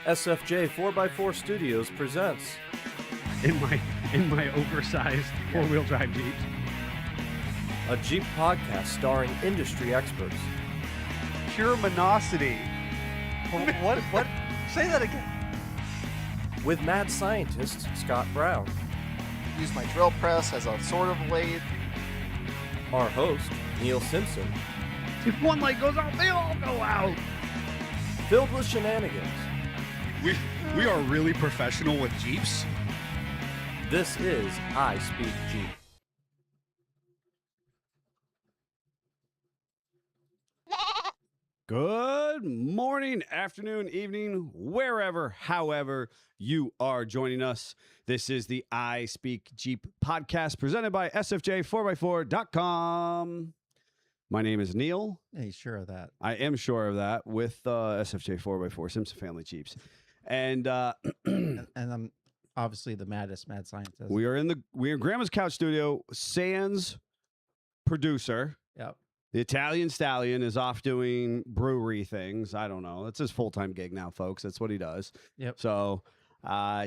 SFJ 4x4 Studios presents in my oversized four-wheel drive Jeep. a Jeep podcast starring industry experts. Pure monosity. What? Say that again. With mad scientist Scott Brown, Use my drill press as a sort of lathe. our host Neil Simpson, If one light goes out, they all go out. filled with shenanigans. We are really professional with Jeeps. This is I Speak Jeep. Good morning, afternoon, evening, wherever, however you are joining us. This is the I Speak Jeep podcast presented by SFJ4x4.com. My name is Neil. Yeah, you sure of that? I am sure of that with SFJ4x4 Simpson Family Jeeps. And And I'm obviously the mad scientist. we're in Grandma's Couch Studio. Sans producer. Yep. The Italian Stallion is off doing brewery things. I don't know. That's his full-time gig now, folks. That's what he does. Yep. So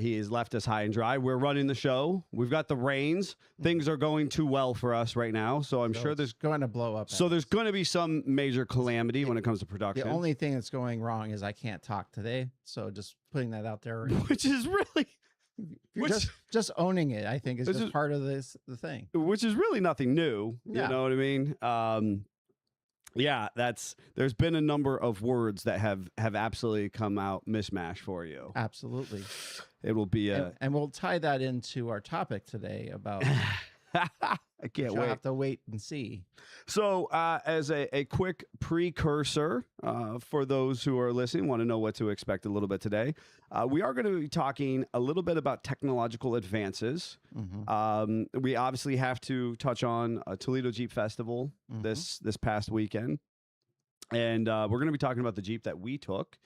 he has left us high and dry. We're running the show. We've got the reins. Things are going too well for us right now. So I'm So sure it's there's going to blow up. so there's going to be some major calamity when it comes to production. The only thing that's going wrong is I can't talk today. So just putting that out there. which is really You're which- just owning it, I think, is This just is- part of the thing. which is really nothing new. Yeah. You know what I mean? Yeah, there's been a number of words that have absolutely come out mishmash for you. Absolutely. It will be And we'll tie that into our topic today about. I can't You'll wait. have to wait and see. So, as a quick precursor for those who are listening, want to know what to expect a little bit today, we are going to be talking a little bit about technological advances. Mhm. We obviously have to touch on Toledo Jeep Festival Mhm. this past weekend, and we're going to be talking about the Jeep that we took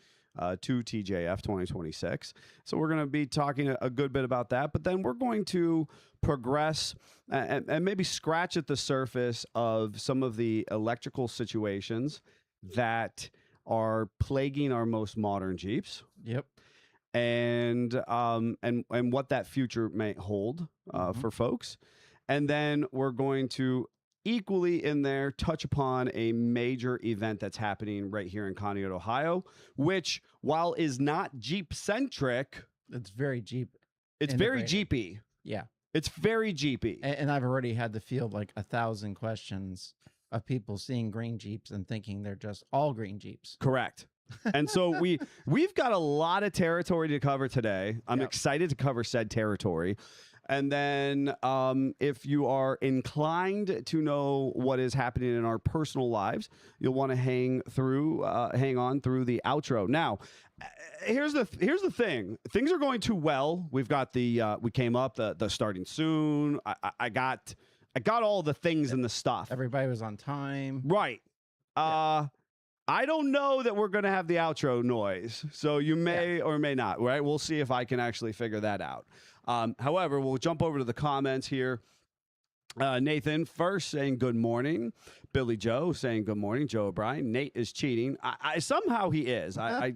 to TJF 2026. So we're going to be talking a good bit about that, but then we're going to progress and maybe scratch at the surface of some of the electrical situations that are plaguing our most modern Jeeps, Yep. and what that future may hold Mhm. for folks. And then we're going to equally in there touch upon a major event that's happening right here in Conneaut, Ohio, which, while is not Jeep centric, It's very Jeep. it's very Integrated. Jeepy. Yeah. It's very Jeepy. And I've already had to field like 1,000 questions of people seeing green Jeeps and thinking they're just all green Jeeps. Correct. And so we've got a lot of territory to cover today. I'm Yep. excited to cover said territory. And then if you are inclined to know what is happening in our personal lives, you'll want to hang on through the outro. Now, here's the thing. Things are going too well. We've got we came up the starting soon. I got all the things and the stuff. Everybody was on time. Right. I don't know that we're going to have the outro noise, so you may or may not, right? We'll see if I can actually figure that out. However, we'll jump over to the comments here. Nathan first saying good morning. Billy Joe saying good morning. Joe O'Brien. Nate is cheating. I somehow he is. I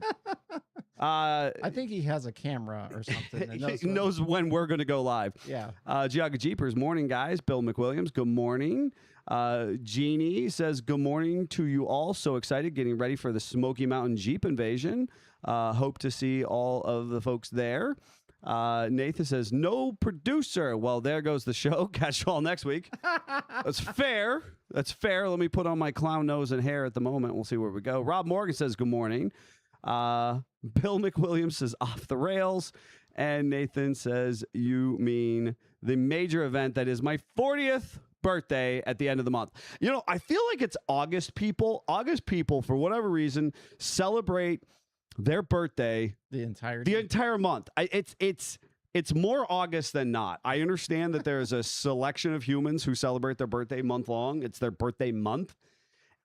think he has a camera or something. That he knows when we're going to go live. Yeah. Giaga Jeepers, morning, guys. Bill McWilliams, good morning. Jeannie says, good morning to you all. So excited, getting ready for the Smoky Mountain Jeep invasion. Hope to see all of the folks there. Nathan says, no producer. Well, there goes the show. Catch you all next week. That's fair. That's fair. Let me put on my clown nose and hair at the moment. We'll see where we go. Rob Morgan says, good morning. Bill McWilliams says, off the rails. And Nathan says, you mean the major event that is my 40th birthday at the end of the month. You know, I feel like it's August people. August people, for whatever reason, celebrate their birthday The entire month. It's more August than not. I understand that there's a selection of humans who celebrate their birthday month long. It's their birthday month.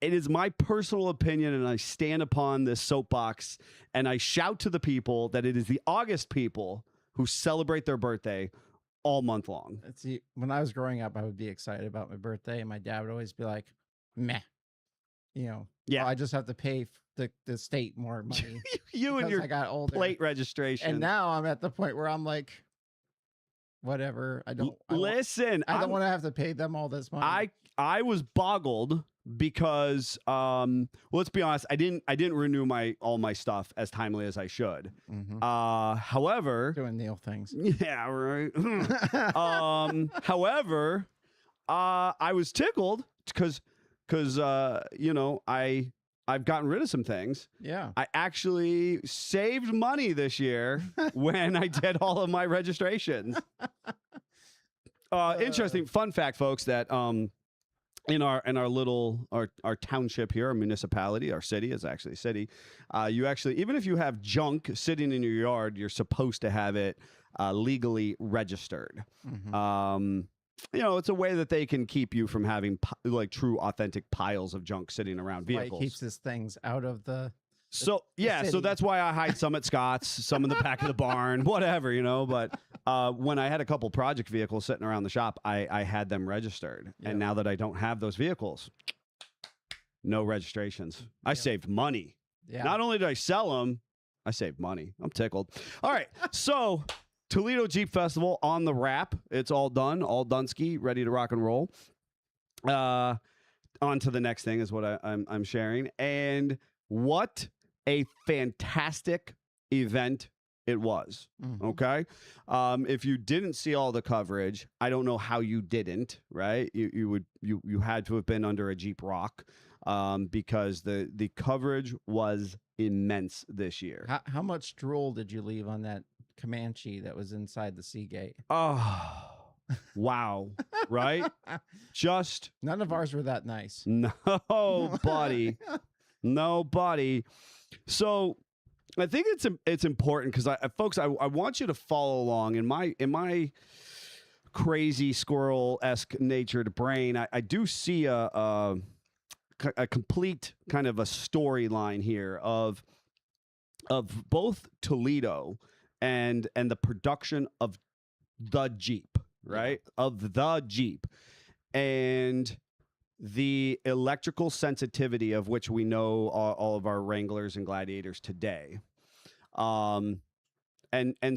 It is my personal opinion, and I stand upon this soapbox, and I shout to the people that it is the August people who celebrate their birthday all month long. See, when I was growing up, I would be excited about my birthday, and my dad would always be like, meh. Yeah. I just have to pay the state more money. You and because your I got older. plate registration. And now I'm at the point where I'm like, whatever. I don't Listen, I don't want to have to pay them all this money. I was boggled because well, let's be honest, I didn't renew all my stuff as timely as I should. However, doing Neil things. Yeah, right. However, I was tickled because I've gotten rid of some things. Yeah. I actually saved money this year when I did all of my registrations. Interesting fun fact, folks, that in our little our township here, our municipality, our city is actually a city. You actually, even if you have junk sitting in your yard, you're supposed to have it legally registered. It's a way that they can keep you from having like true authentic piles of junk sitting around vehicles. Why it keeps his things out of the so that's why I hide some at Scott's, some in the back of the barn, whatever, But when I had a couple project vehicles sitting around the shop, I had them registered. Yeah. And now that I don't have those vehicles, no registrations. I saved money. Yeah. Not only did I sell them, I saved money. I'm tickled. All right, so Toledo Jeep Festival on the wrap. It's all done, all Dunsky, ready to rock and roll. On to the next thing is what I'm sharing. And what a fantastic event it was. Okay. If you didn't see all the coverage, I don't know how you didn't, right? You had to have been under a Jeep rock because the coverage was immense this year. How much drool did you leave on that Comanche that was inside the Seagate? Oh, wow. Right? Just none of ours were that nice. Nobody. Nobody. So I think it's important because folks, I want you to follow along in my crazy squirrel-esque natured brain. I do see a complete kind of a storyline here of both Toledo and the production of the Jeep, right? Of the Jeep and the electrical sensitivity of which we know all of our Wranglers and Gladiators today. And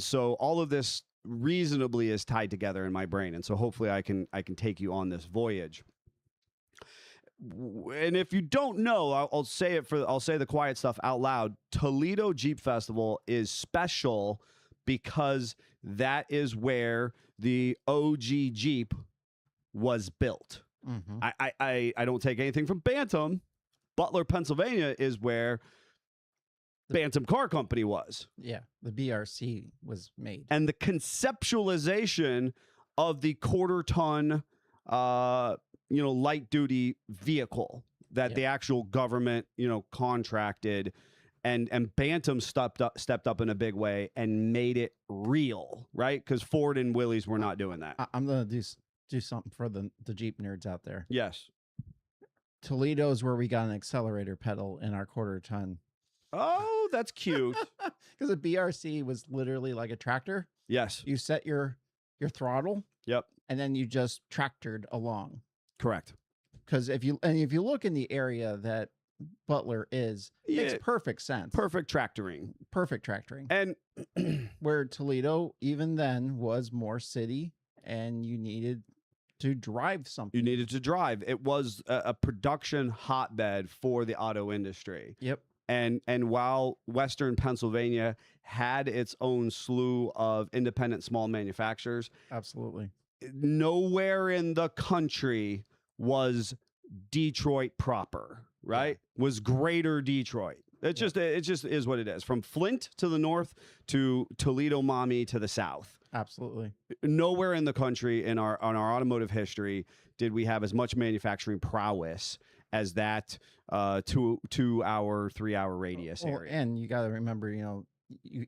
so all of this reasonably is tied together in my brain. And so hopefully I can take you on this voyage. And if you don't know, I'll say the quiet stuff out loud. Toledo Jeep Festival is special because that is where the OG Jeep was built. I don't take anything from Bantam. Butler, Pennsylvania is where Bantam Car Company was. Yeah, the BRC was made. And the conceptualization of the quarter-ton light duty vehicle that the actual government, contracted and Bantam stepped up in a big way and made it real, right? Because Ford and Willys were not doing that. I'm going to do something for the Jeep nerds out there. Yes. Toledo is where we got an accelerator pedal in our quarter ton. Oh, that's cute. Because the BRC was literally like a tractor. Yes. You set your throttle. Yep. And then you just tractored along. Correct. Because if you look in the area that Butler is, it makes perfect sense. Perfect tractoring. And where Toledo even then was more city, and you needed to drive something. You needed to drive. It was a production hotbed for the auto industry. Yep. And while Western Pennsylvania had its own slew of independent small manufacturers, absolutely, nowhere in the country was Detroit proper, right? Was greater Detroit. It just is what it is. From Flint to the north to Toledo Mommy to the south. Absolutely. Nowhere in the country on our automotive history did we have as much manufacturing prowess as that 2 hour, 3 hour radius area. And you got to remember,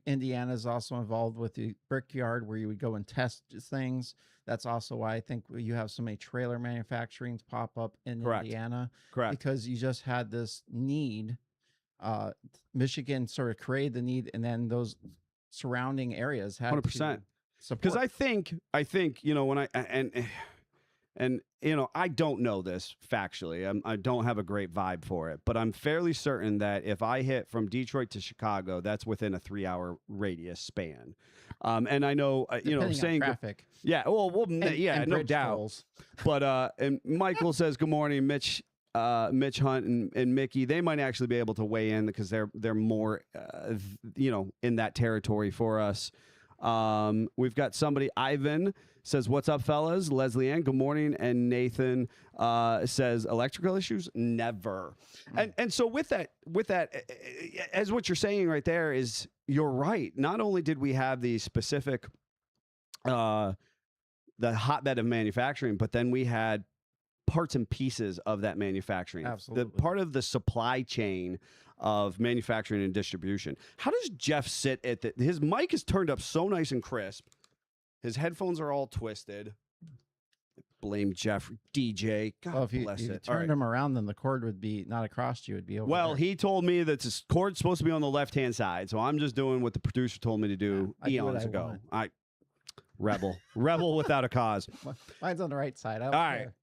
Indiana's also involved with the Brickyard where you would go and test things. That's also why I think you have so many trailer manufacturings pop up in Indiana. Correct. Because you just had this need. Michigan sort of created the need, and then those surrounding areas had 100%. support. Because I think when and I don't know this factually. I don't have a great vibe for it, but I'm fairly certain that if I hit from Detroit to Chicago, that's within a 3-hour radius span. And I know, Depending on saying traffic. yeah, And no bridge doubt. tolls. But and Michael says good morning, Mitch Hunt and Mickey. They might actually be able to weigh in because they're more in that territory for us. We've got somebody, Ivan says, what's up, fellas? Leslie Ann, good morning. And Nathan says, electrical issues? Never. And so with that, as what you're saying right there is, you're right. Not only did we have the specific, the hotbed of manufacturing, but then we had parts and pieces of that manufacturing. Absolutely. The part of the supply chain of manufacturing and distribution. How does Jeff sit at his mic is turned up so nice and crisp. His headphones are all twisted. Blame Jeff, DJ. God Well, if you, bless if you it. All turned right. them around, then the cord would be not across you; it'd be over. Well, there. he told me that the cord's supposed to be on the left-hand side, so I'm just doing what the producer told me to do I do what eons I ago. want. Rebel without a cause. Mine's on the right side. I don't All right. care.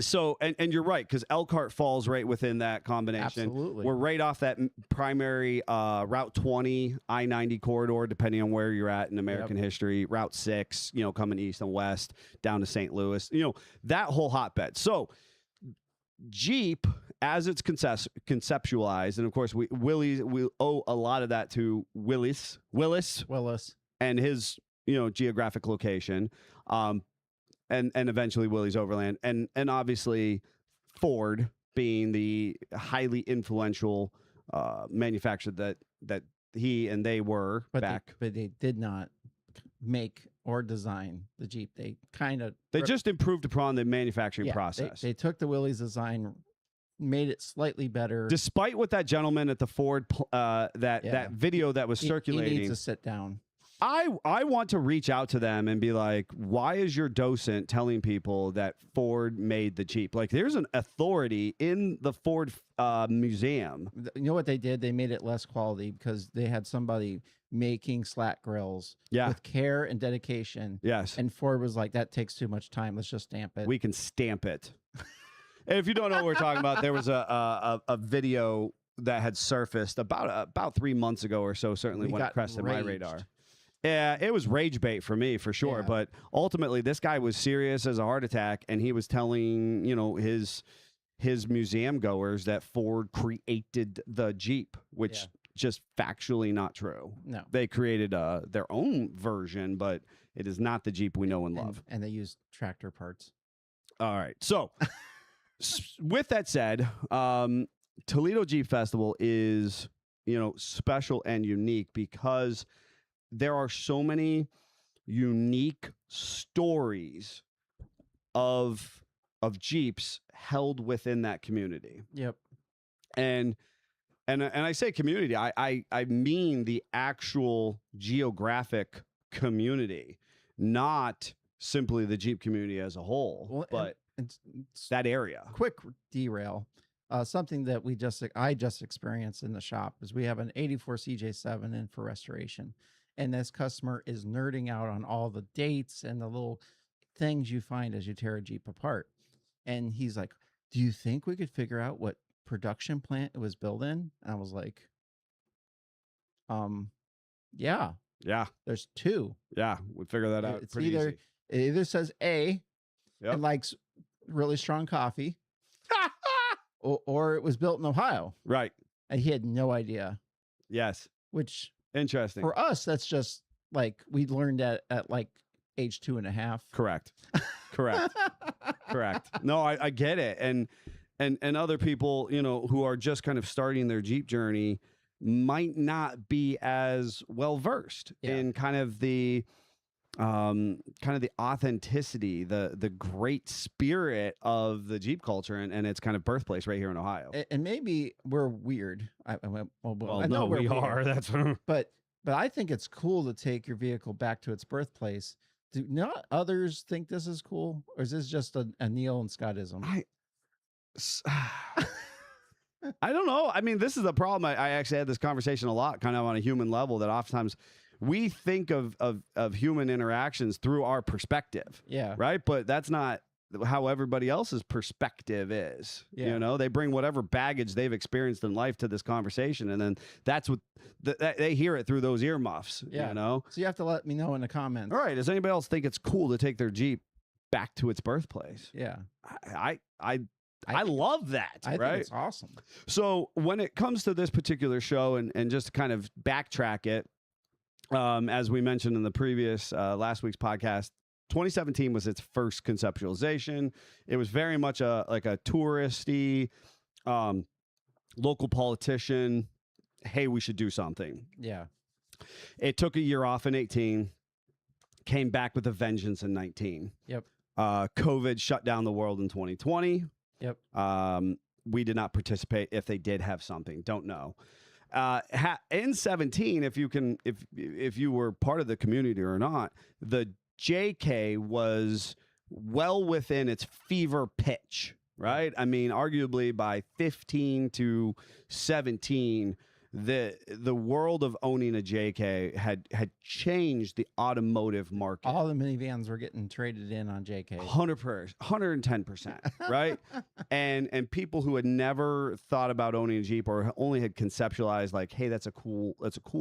So, and you're right, because Elkhart falls right within that combination. Absolutely. We're right off that primary Route 20, I-90 corridor, depending on where you're at in American history. Route 6, coming east and west, down to St. Louis. That whole hotbed. So, Jeep, as it's conceptualized, and of course, we owe a lot of that to Willis, and his, geographic location. And eventually Willys Overland, and obviously Ford being the highly influential manufacturer that he and they were back. But they did not make or design the Jeep. They just improved upon the manufacturing process. They took the Willys design, made it slightly better. Despite what that gentleman at the Ford that video that was circulating, he needs to sit down. I want to reach out to them and be like, why is your docent telling people that Ford made the Jeep? Like, there's an authority in the Ford museum. You know what they did? They made it less quality because they had somebody making slat grills with care and dedication. Yes. And Ford was like, that takes too much time. Let's just stamp it. We can stamp it. And if you don't know what we're talking about, there was a video that had surfaced about 3 months ago or so, certainly when it crested my radar. Yeah, it was rage bait for me, for sure. Yeah. But ultimately, this guy was serious as a heart attack, and he was telling, his museum goers that Ford created the Jeep, which just factually not true. No. They created their own version, but it is not the Jeep we know and love. And they used tractor parts. All right. So, with that said, Toledo Jeep Festival is, special and unique because there are so many unique stories of Jeeps held within that community. Yep. And I say community, I mean the actual geographic community, not simply the Jeep community as a whole, but that area. Quick derail. Something that I just experienced in the shop is we have an 84 CJ7 in for restoration. And this customer is nerding out on all the dates and the little things you find as you tear a Jeep apart. And he's like, do you think we could figure out what production plant it was built in? And I was like, yeah. Yeah. There's two. Yeah. We figure that out. It's pretty either, easy. It either says A and likes really strong coffee or it was built in Ohio. Right. And he had no idea. Yes. Which... Interesting. For us, that's just like we learned at like age 2.5. Correct. Correct. No, I get it. And other people, who are just kind of starting their Jeep journey might not be as well versed in kind of the authenticity, the great spirit of the Jeep culture and its kind of birthplace right here in Ohio. And maybe we're weird. I know we are. That's but I think it's cool to take your vehicle back to its birthplace. Do not others think this is cool, or is this just a Neil and Scottism? I don't know. I mean, this is the problem. I actually had this conversation a lot, kind of on a human level, that oftentimes we think of human interactions through our perspective. Yeah. Right. But that's not how everybody else's perspective is. Yeah. You know, they bring whatever baggage they've experienced in life to this conversation, and then that's what they hear it through those earmuffs. Yeah. You know. So you have to let me know in the comments. All right. Does anybody else think it's cool to take their Jeep back to its birthplace? Yeah. I love that. I right? think it's awesome. So when it comes to this particular show, and just to kind of backtrack it, as we mentioned in the previous last week's podcast, 2017 was its first conceptualization. It was very much like a touristy, local politician. Hey, we should do something. Yeah. It took a year off in 18, came back with a vengeance in 19. Yep. COVID shut down the world in 2020. Yep. We did not participate. If they did have something, don't know. In 17, if you were part of the community or not, the JK was well within its fever pitch, right? I mean, arguably by 15 to 17, the world of owning a JK had changed the automotive market. All the minivans were getting traded in on JK. 110%, right? and people who had never thought about owning a Jeep or only had conceptualized like, hey, that's a cool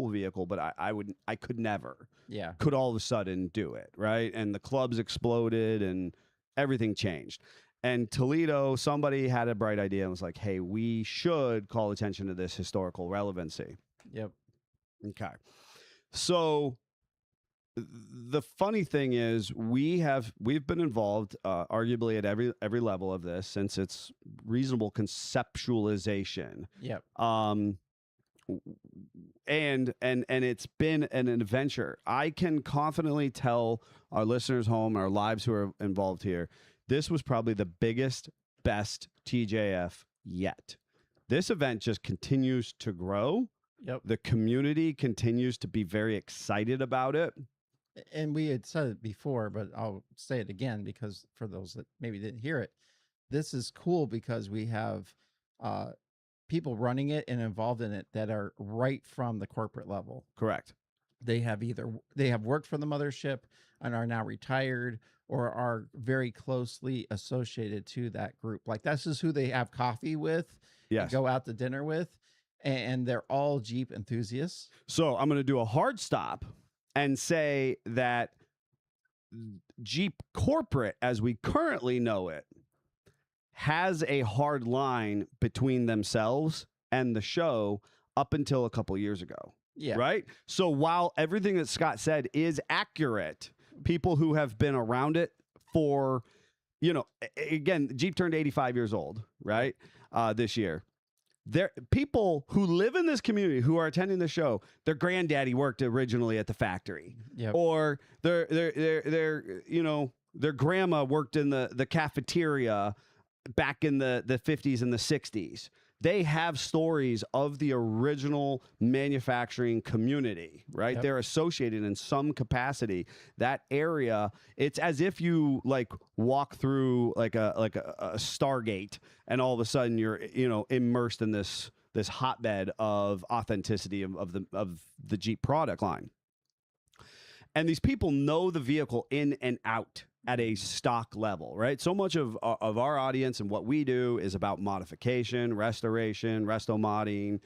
vehicle, but I could never. Yeah. Could all of a sudden do it, right? And the clubs exploded and everything changed. And Toledo, somebody had a bright idea and was like, hey, we should call attention to this historical relevancy. Yep. Okay. So the funny thing is we've been involved arguably at every level of this since its reasonable conceptualization. Yep. And it's been an adventure. I can confidently tell our listeners home, our lives who are involved here, this was probably the biggest, best TJF yet. This event just continues to grow. Yep. The community continues to be very excited about it. And we had said it before, but I'll say it again because for those that maybe didn't hear it, this is cool because we have people running it and involved in it that are right from the corporate level. Correct. They have worked for the mothership and are now retired or are very closely associated to that group. Like this is who they have coffee with, yes, go out to dinner with, and they're all Jeep enthusiasts. So I'm going to do a hard stop and say that Jeep corporate, as we currently know it, has a hard line between themselves and the show up until a couple years ago. Yeah. Right. So while everything that Scott said is accurate, people who have been around it for, again, Jeep turned 85 years old, right? This year. There people who live in this community who are attending the show, their granddaddy worked originally at the factory. Yep. Or their grandma worked in the cafeteria back in the 50s and the 60s. They have stories of the original manufacturing community, right? Yep. They're associated in some capacity. That area, it's as if you like walk through like a Stargate, and all of a sudden you're immersed in this hotbed of authenticity of the Jeep product line. And these people know the vehicle in and out at a stock level, right? So much of our audience and what we do is about modification, restoration, resto-modding,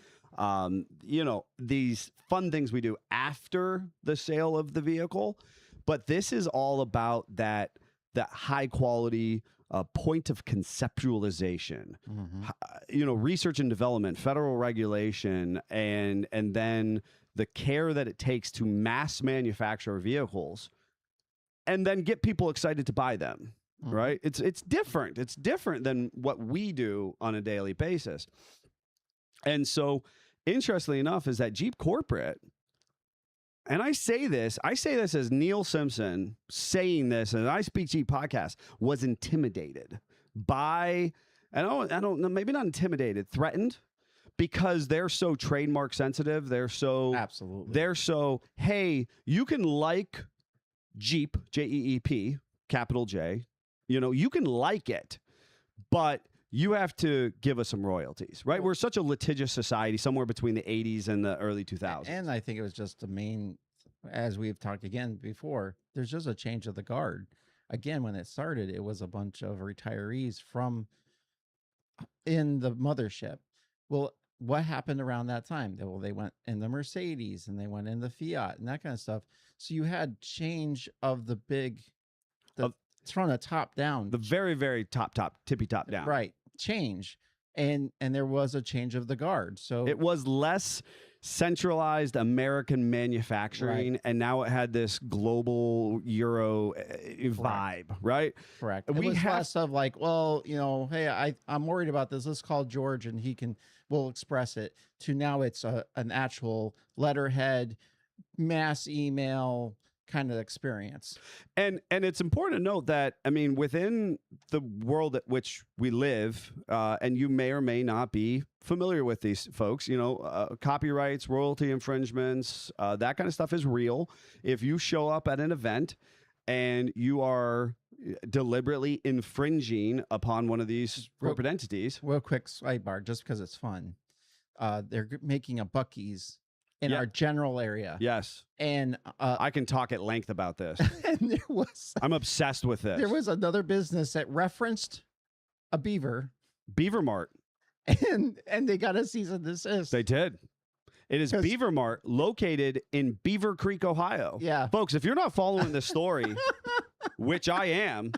these fun things we do after the sale of the vehicle. But this is all about that high quality point of conceptualization, research and development, federal regulation, and then the care that it takes to mass manufacture vehicles and then get people excited to buy them, right? It's different. It's different than what we do on a daily basis. And so, interestingly enough, is that Jeep corporate, and I say this as Neil Simpson saying this, and I Speak Jeep podcast, was intimidated by, I don't know, maybe not intimidated, threatened, because they're so trademark sensitive. They're so, hey, you can like Jeep, Jeep, capital J, you can like it, but you have to give us some royalties, right? We're such a litigious society, somewhere between the 80s and the early 2000s. And I think it was just the main, as we've talked again before, there's just a change of the guard. again, when it started, it was a bunch of retirees from in the mothership. Well, what happened around that time? Well, they went in the Mercedes and they went in the Fiat and that kind of stuff. So you had change of the it's from the top down, The very, very tippy top down. right? Change, and there was a change of the guard. So It was less centralized American manufacturing, and now it had this global Euro vibe, right? correct. It We was have- less of like, well, hey, I'm worried about this. Let's call George and we'll express it. To now, it's an actual letterhead, mass email kind of experience. And it's important to note that, I mean, within the world at which we live, and you may or may not be familiar with these folks, copyrights, royalty infringements, that kind of stuff is real. If you show up at an event and you are deliberately infringing upon one of these corporate entities. Real quick sidebar, just because it's fun. They're making a Buc-ee's in Yeah. our general area. Yes. And I can talk at length about this. and I'm obsessed with this. there was another business that referenced a beaver, Beaver Mart. and they got a cease and desist. They did. It is 'Cause- Beaver Mart located in Beaver Creek, Ohio. Yeah. Folks, if you're not following this story, which I am,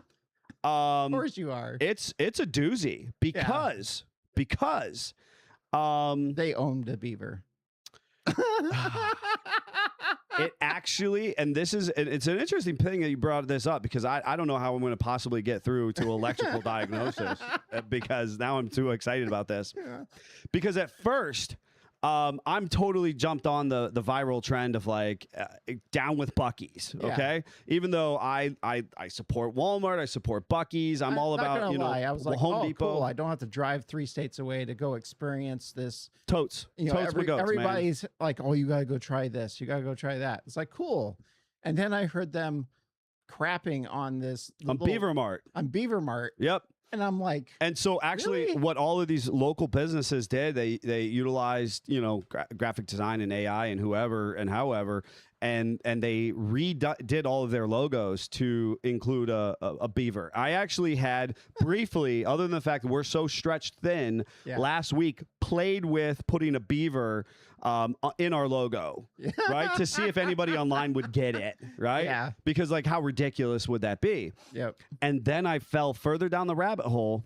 Of course you are. it's a doozy because They owned a beaver. it actually, and it's an interesting thing that you brought this up, because I don't know how I'm going to possibly get through to electrical diagnosis, because now I'm too excited about this. Yeah. Because at first, I'm totally jumped on the viral trend of like down with Buc-ee's. Yeah. Okay, even though I support Walmart, I support Buc-ee's. I'm all not about gonna lie. I was like, Home Depot. cool. I don't have to drive 3 states away to go experience this. Totes, totes for goats, man. Everybody's like, oh, you gotta go try this. You gotta go try that. It's like, cool. And then I heard them crapping on this On Beaver Mart. on Beaver Mart, Yep. and I'm like, And so actually Really? what all of these local businesses did, they utilized, graphic design and AI and however, and they redid all of their logos to include a beaver. I actually had briefly, other than the fact that we're so stretched thin, Yeah. last week played with putting a beaver in our logo, right? To see if anybody online would get it, right? Yeah. Because like, how ridiculous would that be? yep, And then I fell further down the rabbit hole,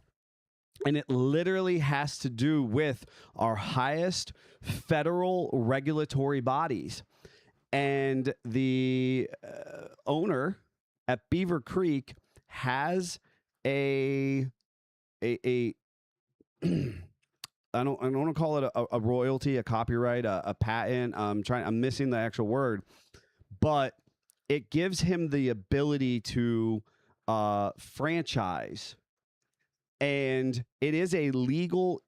and it literally has to do with our highest federal regulatory bodies. And the owner at Beaver Creek has a I don't want to call it a royalty, a copyright, a patent. I'm missing the actual word, but it gives him the ability to franchise, and it is a legal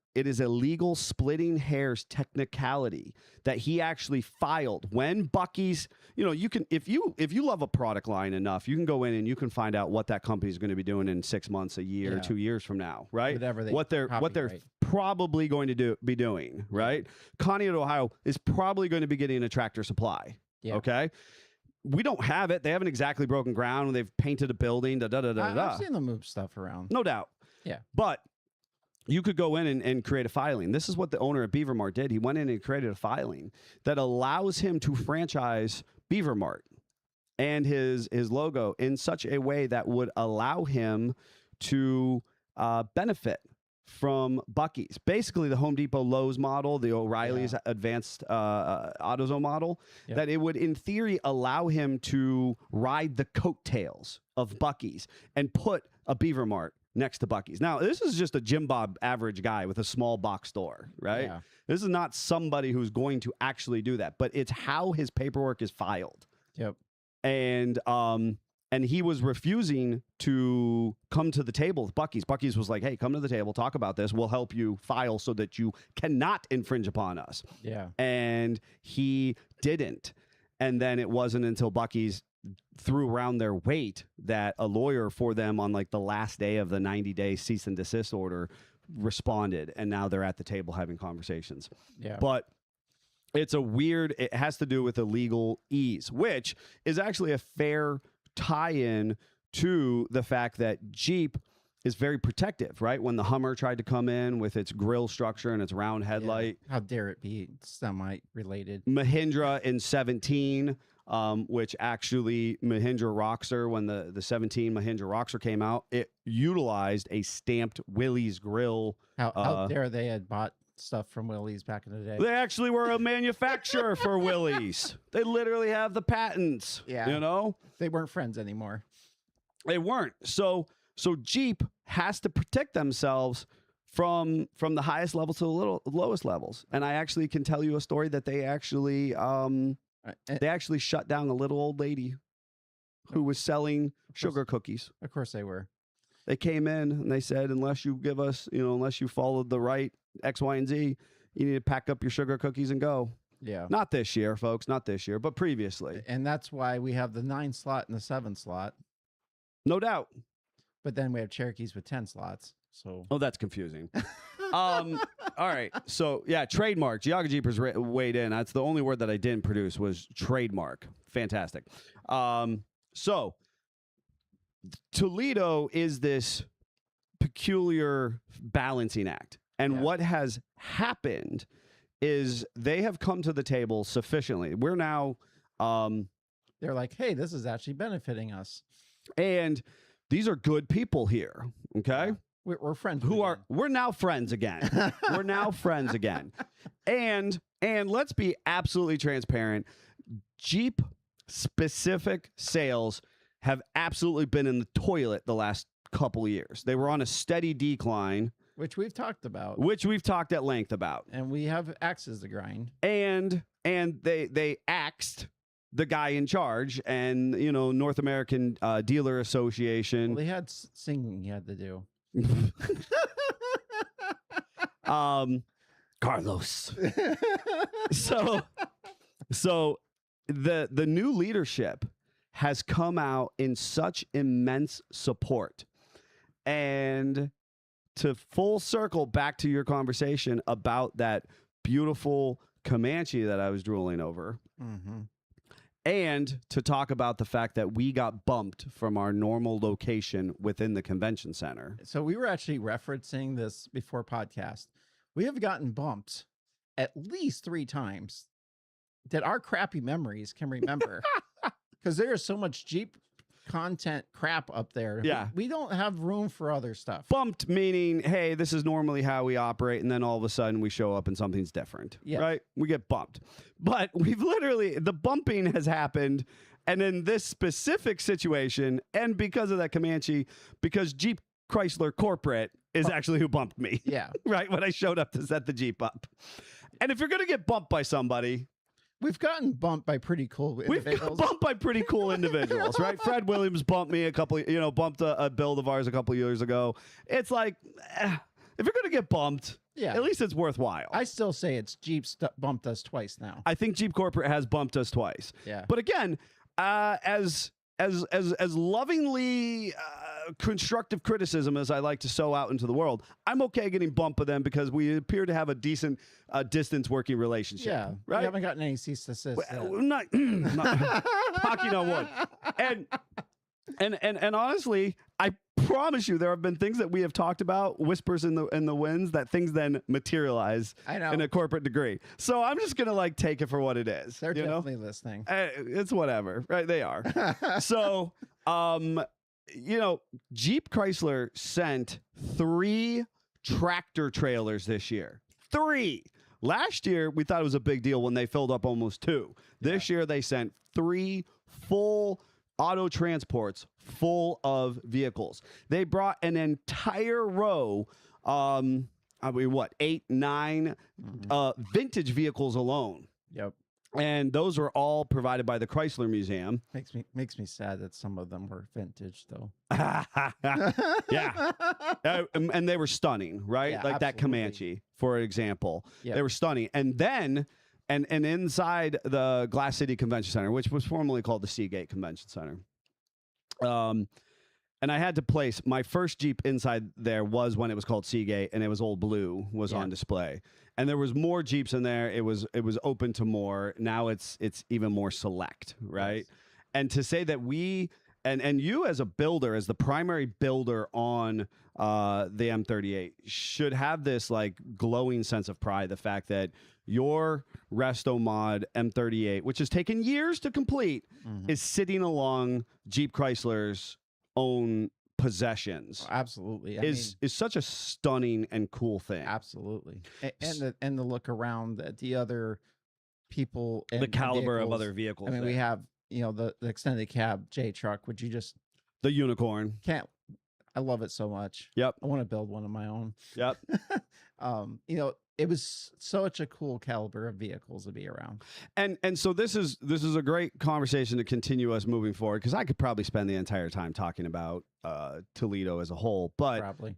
splitting hairs technicality that he actually filed when Buc-ee's. You can, if you love a product line enough, you can go in and you can find out what that company is going to be doing in 6 months, a year, Yeah. 2 years from now, right? Whatever they what they're copyright. probably going to be doing, right? Conneaut, Ohio is probably going to be getting a Tractor Supply. Yeah. Okay. We don't have it. They haven't exactly broken ground. They've painted a building. I've seen them move stuff around. No doubt. Yeah. But you could go in and create a filing. This is what the owner of Beaver Mart did. He went in and created a filing that allows him to franchise Beaver Mart and his logo in such a way that would allow him to benefit from Buc-ee's. Basically, the Home Depot Lowe's model, the O'Reilly's advanced AutoZone model, Yep. that it would, in theory, allow him to ride the coattails of Buc-ee's and put a Beaver Mart next to Buc-ee's. Now, this is just a Jim Bob average guy with a small box store, right? Yeah. This is not somebody who's going to actually do that, but it's how his paperwork is filed. Yep. And he was refusing to come to the table with Buc-ee's. Buc-ee's was like, hey, come to the table, talk about this. We'll help you file so that you cannot infringe upon us. Yeah. And he didn't. And then it wasn't until Buc-ee's threw around their weight that a lawyer for them on like the last day of the 90-day cease and desist order responded. And now they're at the table having conversations. Yeah. But it has to do with illegal ease, which is actually a fair tie-in to the fact that Jeep is very protective, right? When the Hummer tried to come in with its grill structure and its round headlight. Yeah. How dare it be semi-related? Mahindra in 17, which actually Mahindra Roxor, when the 17 Mahindra Roxor came out, it utilized a stamped Willys grill. How dare they had bought stuff from Willys back in the day? They actually were a manufacturer for Willys. They literally have the patents. Yeah. You know? They weren't friends anymore. They weren't. So Jeep has to protect themselves from the highest level to the lowest levels. And I actually can tell you a story that they actually shut down a little old lady who was selling sugar cookies. Of course they were. They came in and they said, unless you give us, unless you followed the right X, Y, and Z, you need to pack up your sugar cookies and go. Yeah. Not this year, folks. Not this year, but previously. And that's why we have the 9 slot and the 7 slot. No doubt. But then we have Cherokees with 10 slots. So Oh, that's confusing. All right. So, yeah, trademark. Geauga Jeepers weighed in. That's the only word that I didn't produce was trademark. Fantastic. So, Toledo is this peculiar balancing act. And what has happened is they have come to the table sufficiently. We're now... they're like, hey, this is actually benefiting us. And these are good people here, okay? Yeah. We're friends. We're now friends again. We're now friends again. And let's be absolutely transparent. Jeep specific sales have absolutely been in the toilet the last couple of years. They were on a steady decline, which we've talked about. Which we've talked at length about. And we have axes to grind. And they axed the guy in charge, and North American Dealer Association. Well, they had singing he had to do. Carlos. So the new leadership has come out in such immense support. And to full circle back to your conversation about that beautiful Comanche that I was drooling over. Mm-hmm. And to talk about the fact that we got bumped from our normal location within the convention center. So we were actually referencing this before podcast. We have gotten bumped at least 3 times that our crappy memories can remember. Because there is so much Jeep content crap up there. Yeah. We don't have room for other stuff. Bumped meaning, hey, this is normally how we operate, and then all of a sudden we show up and something's different. Yeah. Right? We get bumped. But we've literally, the bumping has happened, and in this specific situation, and because of that Comanche, because Jeep Chrysler Corporate is actually who bumped me. Yeah. Right? When I showed up to set the Jeep up. And if you're going to get bumped by somebody, we've gotten bumped by pretty cool individuals. We've got bumped by pretty cool individuals, right? Fred Williams bumped me bumped a build of ours a couple of years ago. It's like, if you're going to get bumped, at least it's worthwhile. I still say it's Jeep bumped us twice now. I think Jeep Corporate has bumped us twice. Yeah. But again, as lovingly constructive criticism as I like to sow out into the world, I'm okay getting bumped by them because we appear to have a decent distance working relationship. Yeah, right. We haven't gotten any cease to desist. Not knocking on wood. And honestly, I promise you, there have been things that we have talked about, whispers in the winds, that things then materialize. I know. In a corporate degree. So I'm just gonna take it for what it is. They're definitely listening. It's whatever, right? They are. So, Jeep Chrysler sent 3 tractor trailers this year. 3. Last year, we thought it was a big deal when they filled up almost 2. This year, they sent 3 full auto transports full of vehicles. They brought an entire row, 8, 9 vintage vehicles alone. Yep. And those were all provided by the Chrysler Museum. Makes me sad that some of them were vintage, though. Yeah. And they were stunning, right? Yeah, like that absolutely. Comanche, for example. Yep. They were stunning. And then, and inside the Glass City Convention Center, which was formerly called the Seagate Convention Center, and I had to place my first Jeep inside there was when it was called Seagate, and it was Old Blue was on display. And there was more Jeeps in there. It was open to more. Now it's even more select, right? Yes. And to say that we And you as a builder, as the primary builder on the M38, should have this like glowing sense of pride. The fact that your Resto Mod M38, which has taken years to complete, is sitting along Jeep Chrysler's own possessions. Absolutely. Is such a stunning and cool thing. Absolutely. And the look around at the other people and The caliber of vehicles. other vehicles. I mean, we have, the extended cab J truck, which you just the unicorn. can't. I love it so much. Yep. I want to build one of my own. Yep. It was such a cool caliber of vehicles to be around. And so this is a great conversation to continue us moving forward, because I could probably spend the entire time talking about Toledo as a whole, but Probably.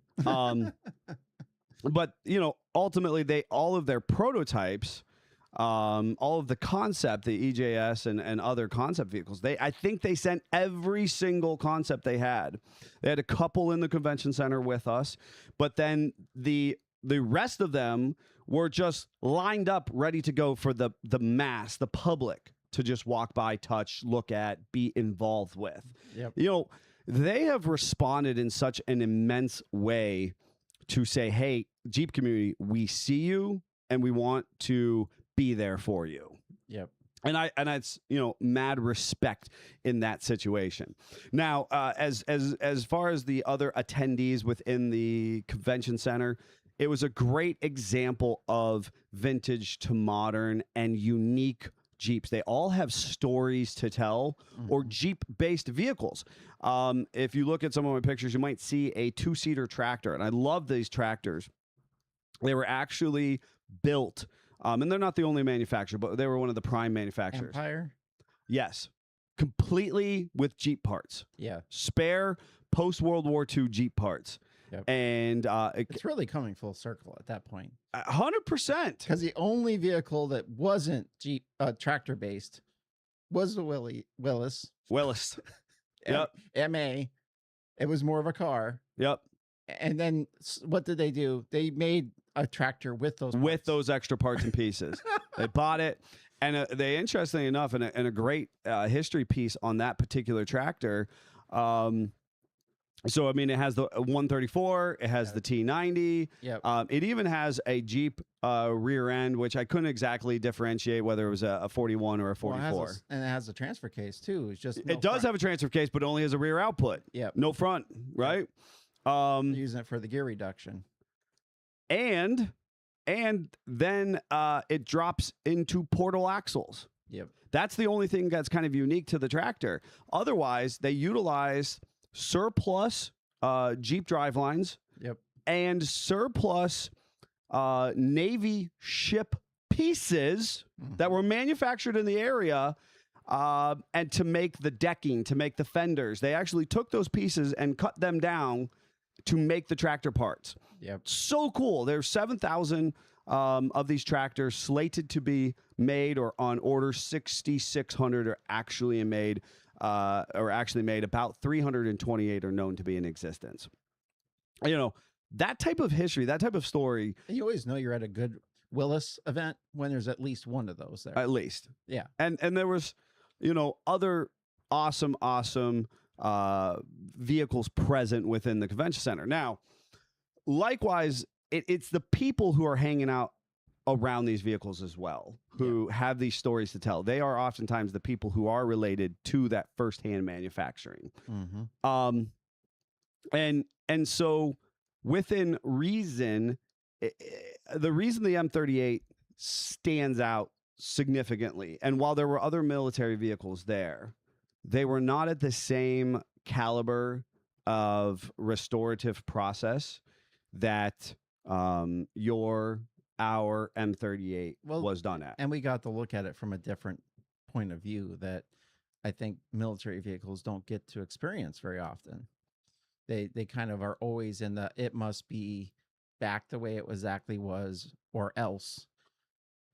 but ultimately all of their prototypes, all of the concept, the EJS and other concept vehicles, I think they sent every single concept they had. They had a couple in the convention center with us, but then the rest of them were just lined up, ready to go for the mass, the public, to just walk by, touch, look at, be involved with. Yep. They have responded in such an immense way to say, hey, Jeep community, we see you and we want to be there for you. Yep. And it's mad respect in that situation. Now, as far as the other attendees within the convention center, it was a great example of vintage to modern and unique Jeeps. They all have stories to tell, or Jeep-based vehicles. If you look at some of my pictures, you might see a 2-seater tractor, and I love these tractors. They were actually built. And they're not the only manufacturer, but they were one of the prime manufacturers. Empire? Yes. Completely with Jeep parts. Yeah. Spare post-World War II Jeep parts. Yep. And It's really coming full circle at that point. 100%. Because the only vehicle that wasn't Jeep tractor based was the Willis. Yep. MA. It was more of a car. Yep. And then what did they do? They made a tractor with those parts. With those extra parts and pieces. They bought it. And they, interestingly enough, in a great history piece on that particular tractor, so, I mean, it has the 134, it has the T90. Yep. It even has a Jeep rear end, which I couldn't exactly differentiate whether it was a 41 or a 44. Well, and it has a transfer case, too. It's just It does have a transfer case, but only has a rear output. Yep. No front, right? They're using it for the gear reduction. And then it drops into portal axles. Yep. That's the only thing that's kind of unique to the tractor. Otherwise, they utilize surplus Jeep drivelines. Yep. And surplus Navy ship pieces that were manufactured in the area, and to make the decking, to make the fenders. They actually took those pieces and cut them down to make the tractor parts. Yep. So cool. There's 7,000 of these tractors slated to be made or on order. 6,600 are actually made. About 328 are known to be in existence. That type of history, that type of story. And you always know you're at a good Willis event when there's at least one of those there. At least. Yeah. And there was, other awesome vehicles present within the convention center. Now, likewise, it's the people who are hanging out around these vehicles as well, who have these stories to tell. They are oftentimes the people who are related to that firsthand manufacturing. And so within reason, the reason the M38 stands out significantly, and while there were other military vehicles there, they were not at the same caliber of restorative process that our M38 was done at. And we got to look at it from a different point of view that I think military vehicles don't get to experience very often. They kind of are always in the, it must be back the way it exactly was or else.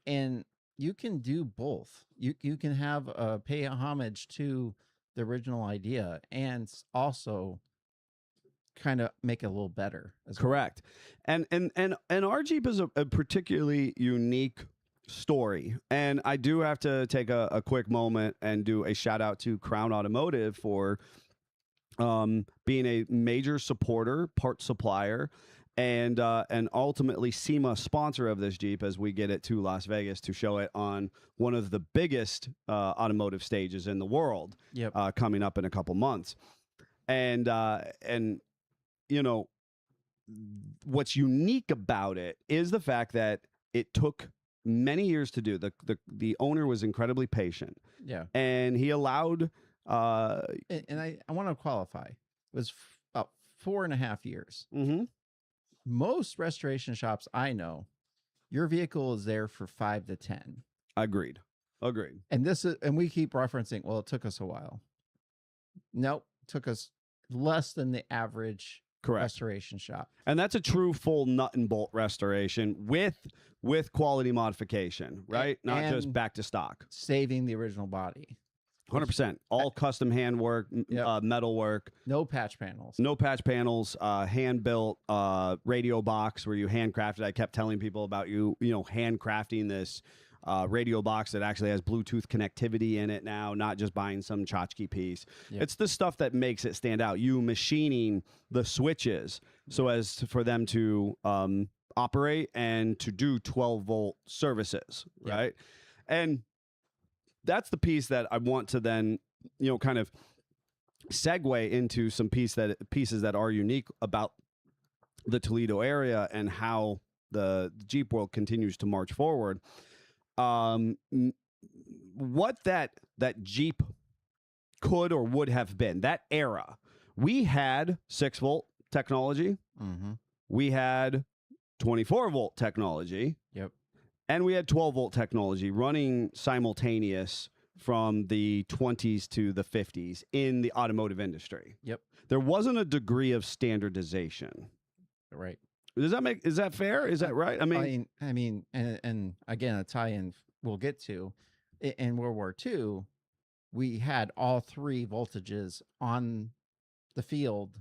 And you can do both. You can have pay a homage to the original idea and also kind of make it a little better as Correct. And our Jeep is a particularly unique story. And I do have to take a quick moment and do a shout out to Crown Automotive for being a major supporter, part supplier, and ultimately SEMA sponsor of this Jeep as we get it to Las Vegas to show it on one of the biggest automotive stages in the world. Yep. Coming up in a couple months, and you know, what's unique about it is the fact that it took many years to do. The owner was incredibly patient. Yeah. And he allowed. And I want to qualify. It was about 4.5 years. Mm-hmm. Most restoration shops I know, your vehicle is there for 5 to 10. Agreed. And we keep referencing, well, it took us a while. Nope. Took us less than the average Correct. restoration shop. And that's a true full nut and bolt restoration with quality modification, right? Not just back to stock. Saving the original body. 100%. All custom handwork, metal work. No patch panels. No patch panels, hand-built radio box where you handcrafted. I kept telling people about you handcrafting this radio box that actually has Bluetooth connectivity in it now, not just buying some tchotchke piece. Yep. It's the stuff that makes it stand out. You machining the switches so as for them to operate and to do 12-volt services, right? And that's the piece that I want to then, kind of segue into some pieces that are unique about the Toledo area and how the Jeep world continues to march forward. What that Jeep could or would have been, that era, we had 6-volt technology. Mm-hmm. We had 24-volt technology. Yep. And we had 12-volt technology running simultaneous from the 20s to the 50s in the automotive industry. Yep. There wasn't a degree of standardization. Right. Is that fair? Is that right? I mean, and again, a tie-in we'll get to. In World War II, we had all 3 voltages on the field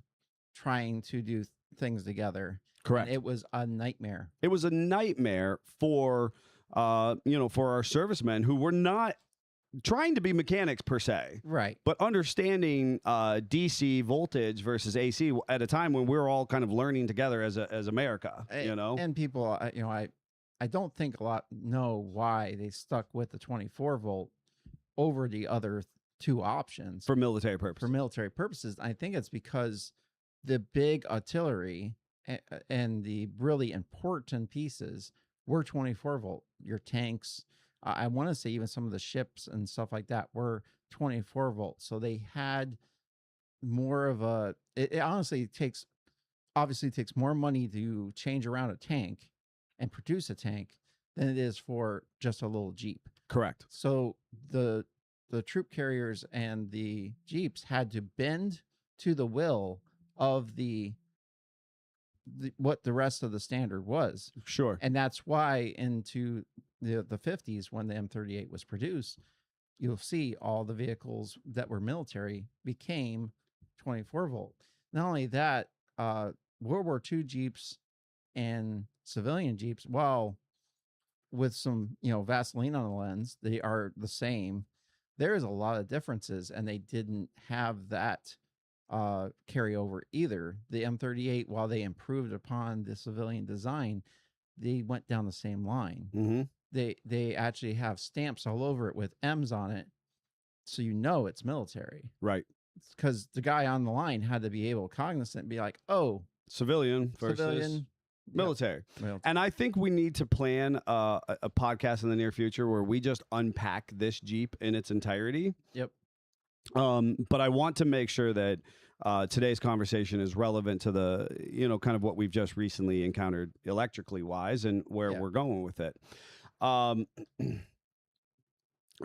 trying to do things together. Correct. And it was a nightmare. It was a nightmare for our servicemen who were not trying to be mechanics per se, right? But understanding DC voltage versus AC at a time when we're all kind of learning together as America, And people, I don't think a lot know why they stuck with the 24-volt over the other 2 options for military purposes. I think it's because the big artillery and the really important pieces were 24-volt. Your tanks, I want to say even some of the ships and stuff like that were 24-volt. So they had more of a, it honestly takes more money to change around a tank and produce a tank than it is for just a little Jeep. Correct. So the troop carriers and the Jeeps had to bend to the will of what the rest of the standard was. Sure. And that's why into the 50s, when the M38 was produced, you'll see all the vehicles that were military became 24-volt. Not only that, World War II Jeeps and civilian Jeeps, while with some Vaseline on the lens, they are the same. There is a lot of differences, and they didn't have that carryover either. The M38, while they improved upon the civilian design, they went down the same line. Mm-hmm. They actually have stamps all over it with M's on it, so it's military. Right. Because the guy on the line had to be able cognizant and be like, oh, civilian versus military. Yep. And I think we need to plan a podcast in the near future where we just unpack this Jeep in its entirety. Yep. But I want to make sure that today's conversation is relevant to the, kind of what we've just recently encountered electrically wise and where we're going with it.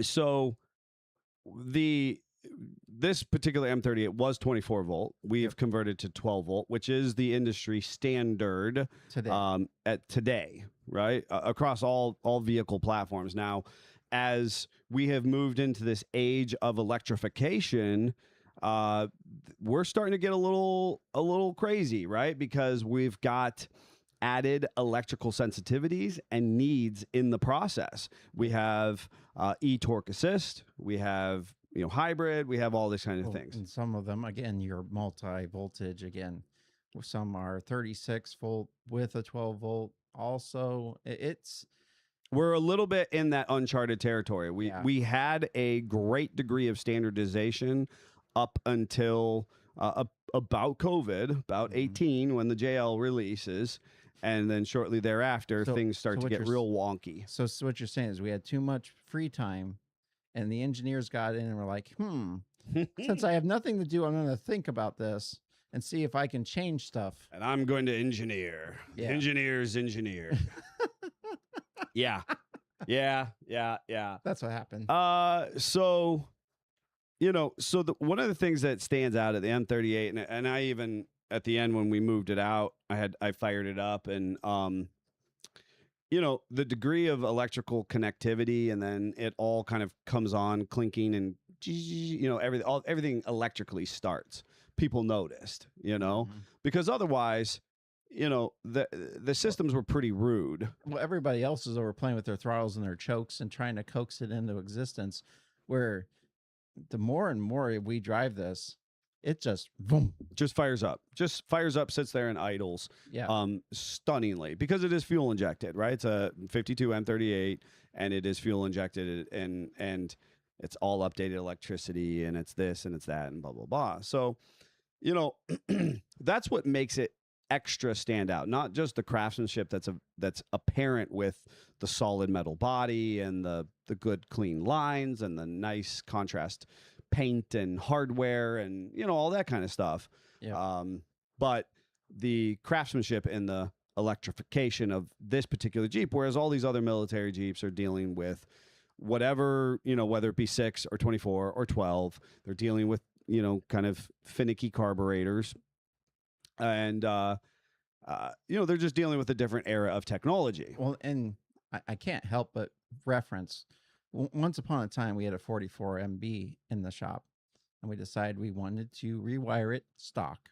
So this particular M38 was 24-volt. We have converted to 12-volt, which is the industry standard today, right? Across all vehicle platforms. Now, as we have moved into this age of electrification, we're starting to get a little crazy, right? Because we've got added electrical sensitivities and needs in the process. We have e-torque assist. We have hybrid. We have all this kind of Well, things. and some of them, again, you're multi-voltage. Again, some are 36 volt with a 12 volt. Also, it's We're a little bit in that uncharted territory. We had a great degree of standardization up until about COVID, about 18 when the JL releases, and then shortly thereafter things start to get real wonky. So what you're saying is we had too much free time, and the engineers got in and were like, since I have nothing to do, I'm going to think about this and see if I can change stuff. And I'm going to engineer. Yeah. Engineers engineer. Yeah. That's what happened. So one of the things that stands out at the M38, and I even at the end when we moved it out, I fired it up, and the degree of electrical connectivity, and then it all kind of comes on clinking, and everything electrically starts. People noticed, because otherwise, the systems were pretty rude. Well, everybody else is over playing with their throttles and their chokes and trying to coax it into existence, where the more and more we drive this, it just boom, just fires up, sits there and idles. Yeah. Stunningly, because it is fuel injected, right? It's a 52 M38 and it is fuel injected, and it's all updated electricity, and it's this and it's that and blah, blah, blah. So, that's what makes it extra stand out, not just the craftsmanship that's apparent with the solid metal body and the good clean lines and the nice contrast paint and hardware and all that kind of stuff. Yeah. But the craftsmanship and the electrification of this particular Jeep, whereas all these other military Jeeps are dealing with whatever, whether it be 6 or 24 or 12, they're dealing with kind of finicky carburetors. And, they're just dealing with a different era of technology. Well, and I can't help but reference, once upon a time, we had a 44 MB in the shop, and we decided we wanted to rewire it stock.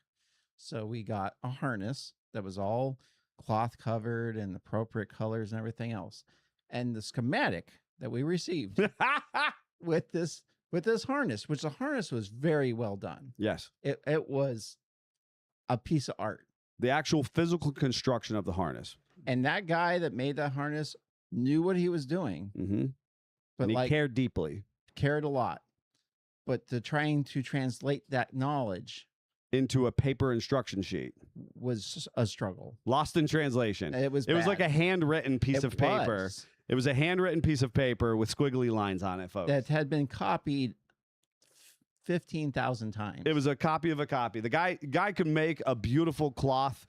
So we got a harness that was all cloth covered and appropriate colors and everything else. And the schematic that we received with this harness, which the harness was very well done. Yes. It was a piece of art. The actual physical construction of the harness. And that guy that made that harness knew what he was doing. Mm-hmm. But and he cared deeply. Cared a lot. But trying to translate that knowledge into a paper instruction sheet was a struggle. Lost in translation. It was like a handwritten piece of paper. Was. It was a handwritten piece of paper with squiggly lines on it, folks. That had been copied 15,000 times. It was a copy of a copy. The guy could make a beautiful cloth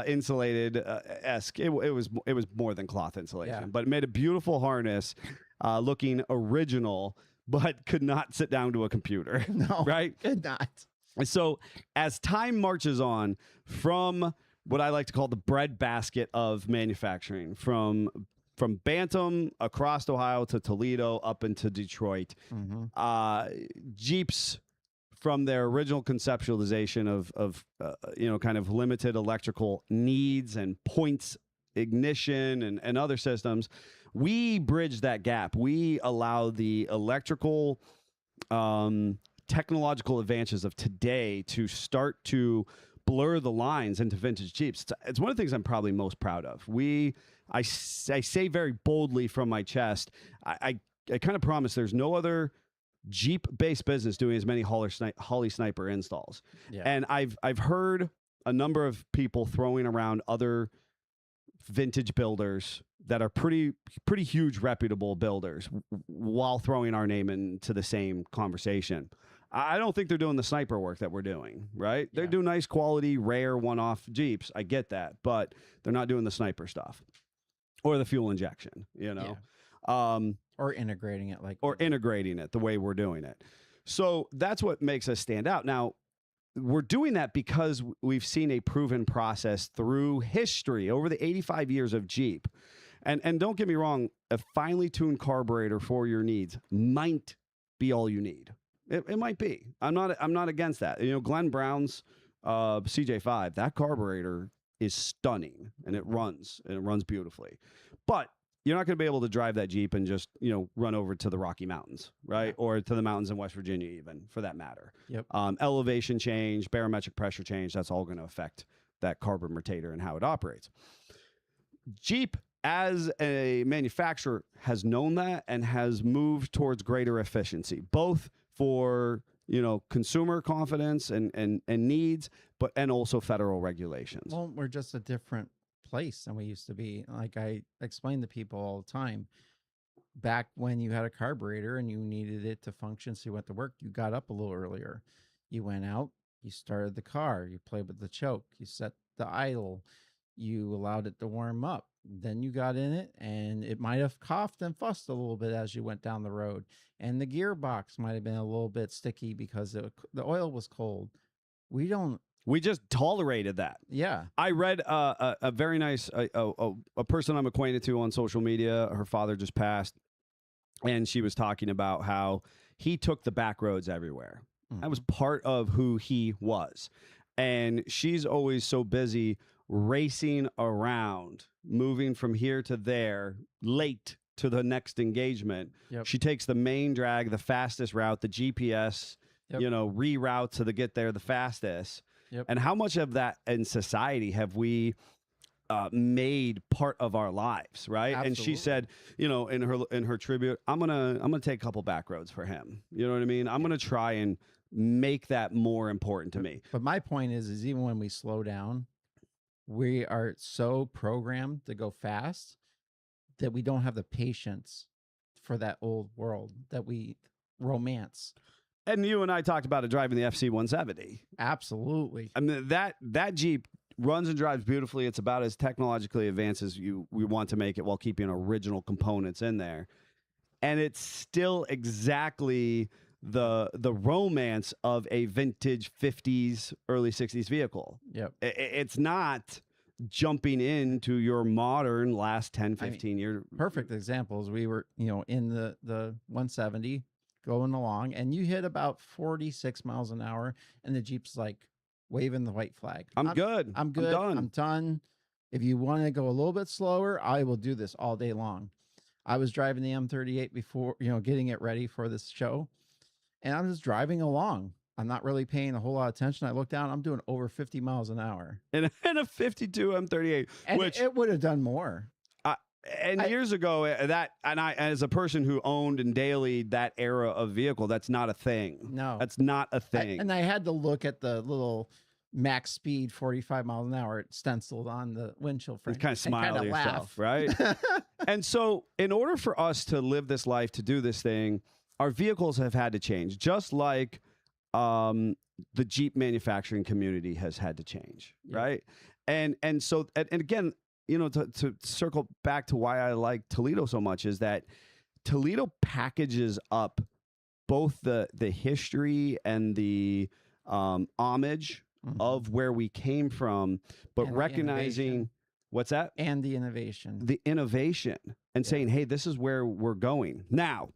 insulated esque. It was more than cloth insulation, but it made a beautiful harness looking original, but could not sit down to a computer. No, right? Could not. And so as time marches on from what I like to call the breadbasket of manufacturing, from Bantam across Ohio to Toledo up into Detroit, Jeeps from their original conceptualization of kind of limited electrical needs and points ignition and other systems, we bridge that gap. We allow the electrical technological advances of today to start to blur the lines into vintage Jeeps. It's one of the things I'm probably most proud of. I say very boldly from my chest, I kind of promise there's no other Jeep-based business doing as many Holley Sniper installs. Yeah. And I've heard a number of people throwing around other vintage builders that are pretty huge, reputable builders while throwing our name into the same conversation. I don't think they're doing the sniper work that we're doing, right? Yeah. They're doing nice quality, rare, one-off Jeeps. I get that, but they're not doing the sniper stuff or the fuel injection, Yeah. Or integrating it integrating it the way we're doing it. So that's what makes us stand out. Now, we're doing that because we've seen a proven process through history over the 85 years of Jeep. And don't get me wrong, a finely tuned carburetor for your needs might be all you need. It might be. I'm not against that. Glenn Brown's CJ5, that carburetor is stunning and it runs beautifully. But you're not going to be able to drive that Jeep and just, run over to the Rocky Mountains, right? Or to the mountains in West Virginia, even, for that matter. Yep. Elevation change, barometric pressure change, that's all going to affect that carbon rotator and how it operates. Jeep, as a manufacturer, has known that and has moved towards greater efficiency, both for consumer confidence and needs, and also federal regulations. Well, we're just a different place than we used to be. Like I explain to people all the time, back when you had a carburetor and you needed it to function so you went to work, you got up a little earlier. You went out, you started the car, you played with the choke, you set the idle, you allowed it to warm up. Then you got in it and it might have coughed and fussed a little bit as you went down the road. And the gearbox might have been a little bit sticky because the oil was cold. We just tolerated that. Yeah. I read a very nice, a person I'm acquainted to on social media. Her father just passed, and she was talking about how he took the back roads everywhere. Mm-hmm. That was part of who he was. And she's always so busy racing around, moving from here to there, late to the next engagement. Yep. She takes the main drag, the fastest route, the GPS, Yep. reroute to get there the fastest. Yep. And how much of that in society have we made part of our lives, right? Absolutely. And she said, in her tribute, I'm gonna take a couple back roads for him. You know what I mean? I'm gonna try and make that more important to me. But my point is even when we slow down, we are so programmed to go fast that we don't have the patience for that old world that we romance. And you and I talked about it driving the FC 170. Absolutely. I mean, that Jeep runs and drives beautifully. It's about as technologically advanced as we want to make it while keeping original components in there. And it's still exactly the romance of a vintage 50s, early 60s vehicle. Yep. It's not jumping into your modern last 10, 15 year. Perfect examples. We were, in the 170 going along, and you hit about 46 miles an hour, and the Jeep's like waving the white flag. I'm good. I'm good. I'm done. If you want to go a little bit slower, I will do this all day long. I was driving the M38 before, getting it ready for this show, and I'm just driving along. I'm not really paying a whole lot of attention. I look down, I'm doing over 50 miles an hour. In a 52 M38, and which it would have done more. Years ago, I, as a person who owned and dailied that era of vehicle, that's not a thing. No, that's not a thing. And I had to look at the little max speed 45 miles an hour stenciled on the windshield frame. You kind of smile to yourself, laugh. right? And so, in order for us to live this life, to do this thing, our vehicles have had to change, just like the Jeep manufacturing community has had to change, right? And so, and again, to circle back to why I like Toledo so much is that Toledo packages up both the history and the homage of where we came from, but and recognizing what's that? And the innovation. The innovation and saying, hey, this is where we're going. Now,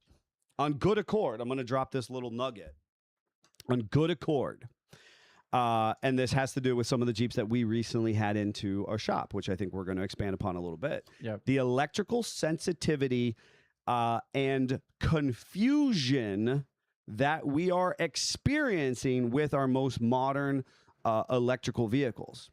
on good accord, I'm going to drop this little nugget. On good accord. And this has to do with some of the Jeeps that we recently had into our shop, which I think we're going to expand upon a little bit. Yep. The electrical sensitivity and confusion that we are experiencing with our most modern electrical vehicles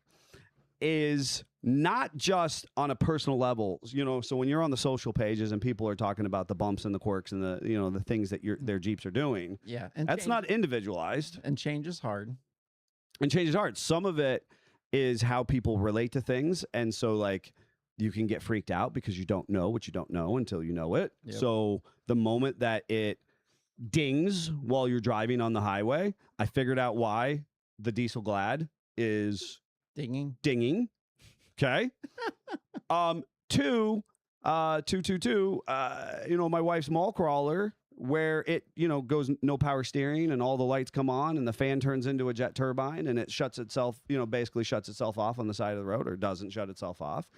is not just on a personal level. So when you're on the social pages and people are talking about the bumps and the quirks and the things that their Jeeps are doing, and that's not individualized. And change is hard. And change is hard. Some of it is how people relate to things. And so, like, you can get freaked out because you don't know what you don't know until you know it. Yep. So the moment that it dings while you're driving on the highway, I figured out why the diesel Glad is dinging. Okay. Two, my wife's mall crawler, where it, goes no power steering and all the lights come on and the fan turns into a jet turbine and it shuts itself, basically shuts itself off on the side of the road, or doesn't shut itself off.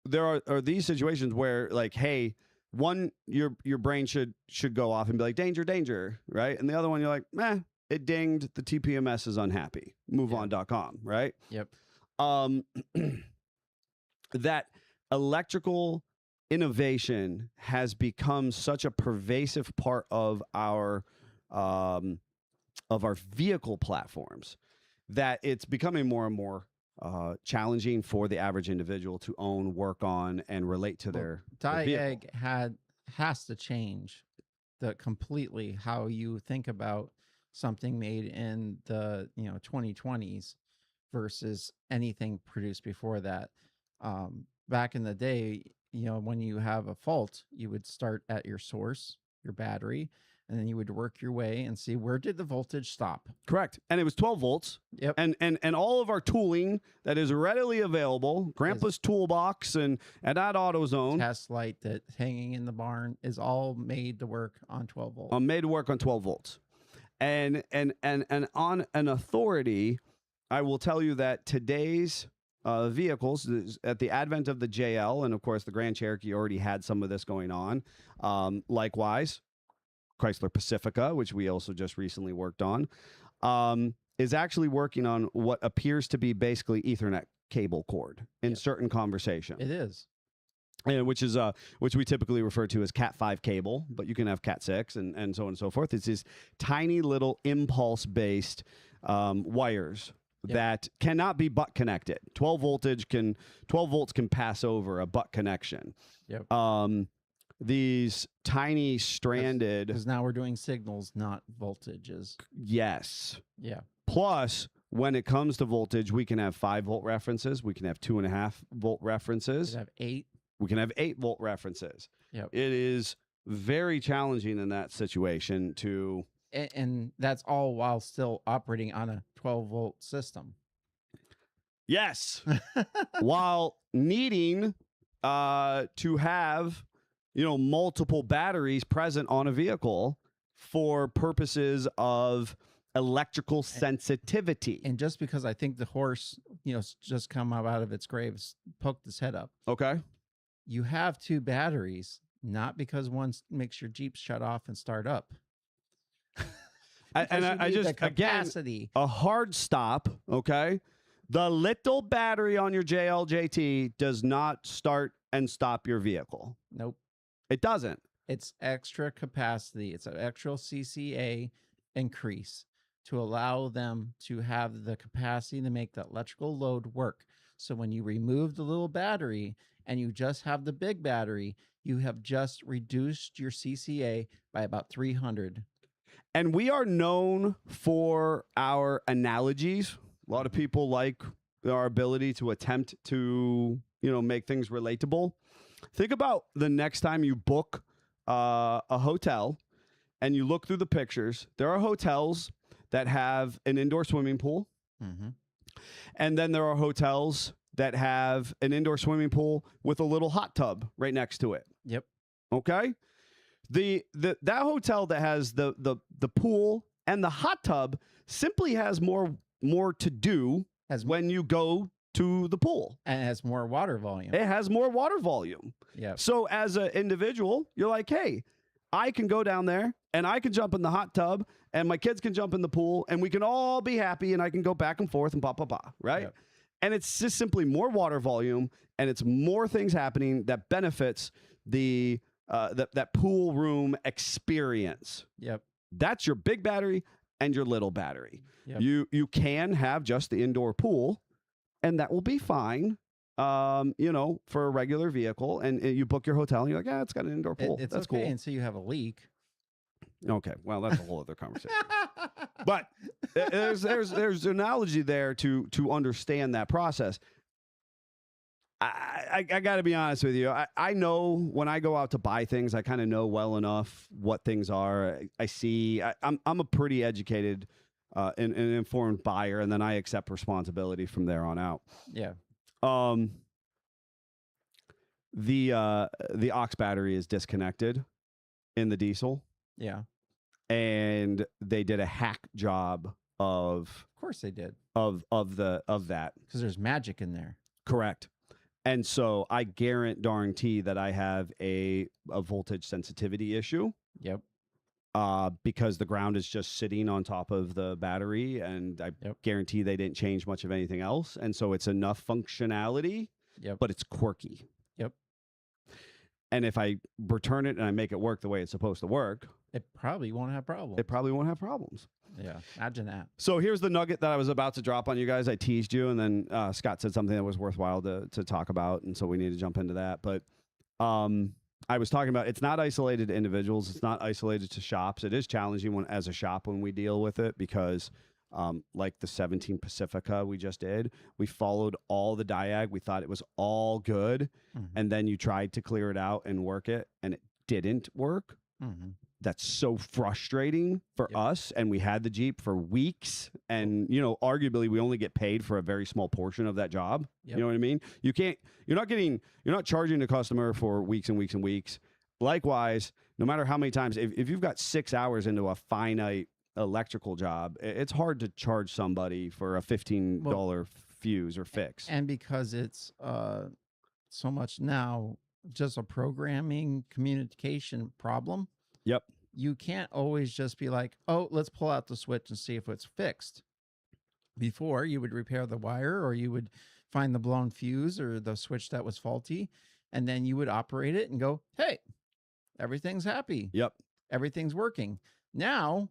There are these situations where, like, hey, one, your brain should go off and be like, danger, danger, right? And the other one, you're like, it dinged, the TPMS is unhappy, moveon.com, right? Yep. That electrical innovation has become such a pervasive part of our vehicle platforms that it's becoming more and more challenging for the average individual to own, work on, and relate to their vehicle. Diag has to change completely how you think about something made in the 2020s versus anything produced before that. Back in the day, when you have a fault, you would start at your source, your battery, and then you would work your way and see where did the voltage stop. Correct. And it was 12 volts. Yep. And all of our tooling that is readily available, Grandpa's toolbox and at AutoZone. Test light that's hanging in the barn is all made to work on 12 volts. Made to work on 12 volts. And on an authority, I will tell you that today's vehicles, at the advent of the JL, and of course the Grand Cherokee already had some of this going on. Likewise, Chrysler Pacifica, which we also just recently worked on, is actually working on what appears to be basically Ethernet cable cord in certain conversation. It is. And which we typically refer to as Cat 5 cable, but you can have Cat 6 and so on and so forth. It's these tiny little impulse-based wires that cannot be butt connected. 12 volts can pass over a butt connection. Yep. These tiny stranded, because now we're doing signals, not voltages. Yes. Yeah. Plus, when it comes to voltage, we can have 5-volt references. We can have 2.5-volt references. We can have 8. We can have 8-volt references. Yep. It is very challenging in that situation to... And that's all while still operating on a 12-volt system. Yes. While needing to have, multiple batteries present on a vehicle for purposes of electrical sensitivity. And just because I think the horse, just come up out of its grave, poked its head up. Okay. You have 2 batteries, not because one makes your Jeep shut off and start up. I just, again, a hard stop, okay? The little battery on your JLJT does not start and stop your vehicle. Nope. It doesn't. It's extra capacity. It's an extra CCA increase to allow them to have the capacity to make the electrical load work. So when you remove the little battery and you just have the big battery, you have just reduced your CCA by about 300. And we are known for our analogies. A lot of people like our ability to attempt to, make things relatable. Think about the next time you book a hotel and you look through the pictures. There are hotels that have an indoor swimming pool. Mm-hmm. And then there are hotels that have an indoor swimming pool with a little hot tub right next to it. Yep. Okay? That hotel that has the pool and the hot tub simply has more to do when you go to the pool. And it has more water volume. It has more water volume. Yeah. So as an individual, you're like, hey, I can go down there and I can jump in the hot tub and my kids can jump in the pool and we can all be happy and I can go back and forth and blah, blah, blah, right? Yep. And it's just simply more water volume and it's more things happening that benefits that pool room experience. Yep. That's your big battery and your little battery. Yep. You can have just the indoor pool and that will be fine. For a regular vehicle, and you book your hotel, and you're like, yeah, it's got an indoor pool. It's That's okay cool. until you have a leak. Okay, well, that's a whole other conversation. But there's an analogy there to understand that process. I got to be honest with you. I know when I go out to buy things, I kind of know well enough what things are. I see. I'm a pretty educated and informed buyer, and then I accept responsibility from there on out. Yeah. The aux battery is disconnected in the diesel. Yeah. And they did a hack job of course they did. Of that. Because there's magic in there. Correct. And so I guarantee that I have a voltage sensitivity issue. Yep. Because the ground is just sitting on top of the battery, and I guarantee they didn't change much of anything else. And so it's enough functionality, but it's quirky. Yep. And if I return it and I make it work the way it's supposed to work, It probably won't have problems. it probably won't have problems. Yeah. Imagine that. So here's the nugget that I was about to drop on you guys. I teased you, and then Scott said something that was worthwhile to talk about, and so we need to jump into that. But I was talking about it's not isolated to individuals. It's not isolated to shops. It is challenging as a shop when we deal with it because like the 17 Pacifica we just did, we followed all the diag. We thought it was all good. And then you tried to clear it out and work it, and it didn't work. That's so frustrating for us. And we had the Jeep for weeks, and arguably we only get paid for a very small portion of that job. You know what I mean? You're not charging the customer for weeks and weeks and weeks. Likewise, no matter how many times, if you've got 6 hours into a finite electrical job, it's hard to charge somebody for a $15 fuse or fix. And because it's so much now just a programming communication problem. Yep. You can't always just be like, oh, let's pull out the switch and see if it's fixed. Before, you would repair the wire, or you would find the blown fuse or the switch that was faulty, and then you would operate it and go, hey, everything's happy. Yep. Everything's working. Now,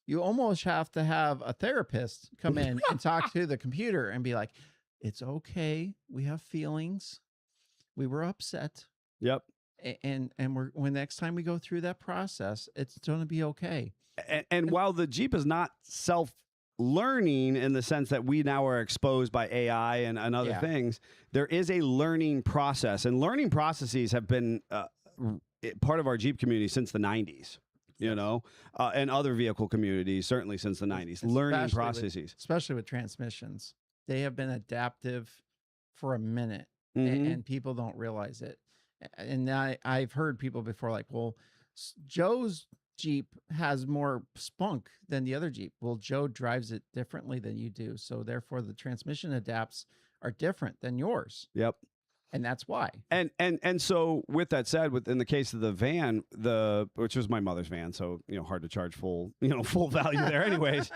you almost have to have a therapist come in and talk to the computer and be like, it's okay. We have feelings. We were upset. Yep. And when next time we go through that process, it's going to be okay. And while the Jeep is not self-learning in the sense that we now are exposed by AI and other things, there is a learning process. And learning processes have been part of our Jeep community since the 90s. And other vehicle communities, certainly since the 90s. Learning processes. Especially with transmissions. They have been adaptive for a minute, and people don't realize it. And I've heard people before like, well, Joe's Jeep has more spunk than the other Jeep. Well, Joe drives it differently than you do. So therefore the transmission adapts are different than yours. Yep. And that's why. And so with that said, in the case of the van, which was my mother's van, so hard to charge full value there anyways.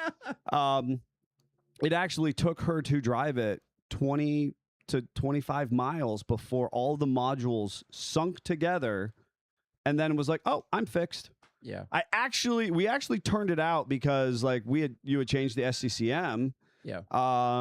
It actually took her to drive it 20 to 25 miles before all the modules sunk together, and then was like, oh, I'm fixed. Yeah. We actually turned it out because like you had changed the SCCM. Yeah.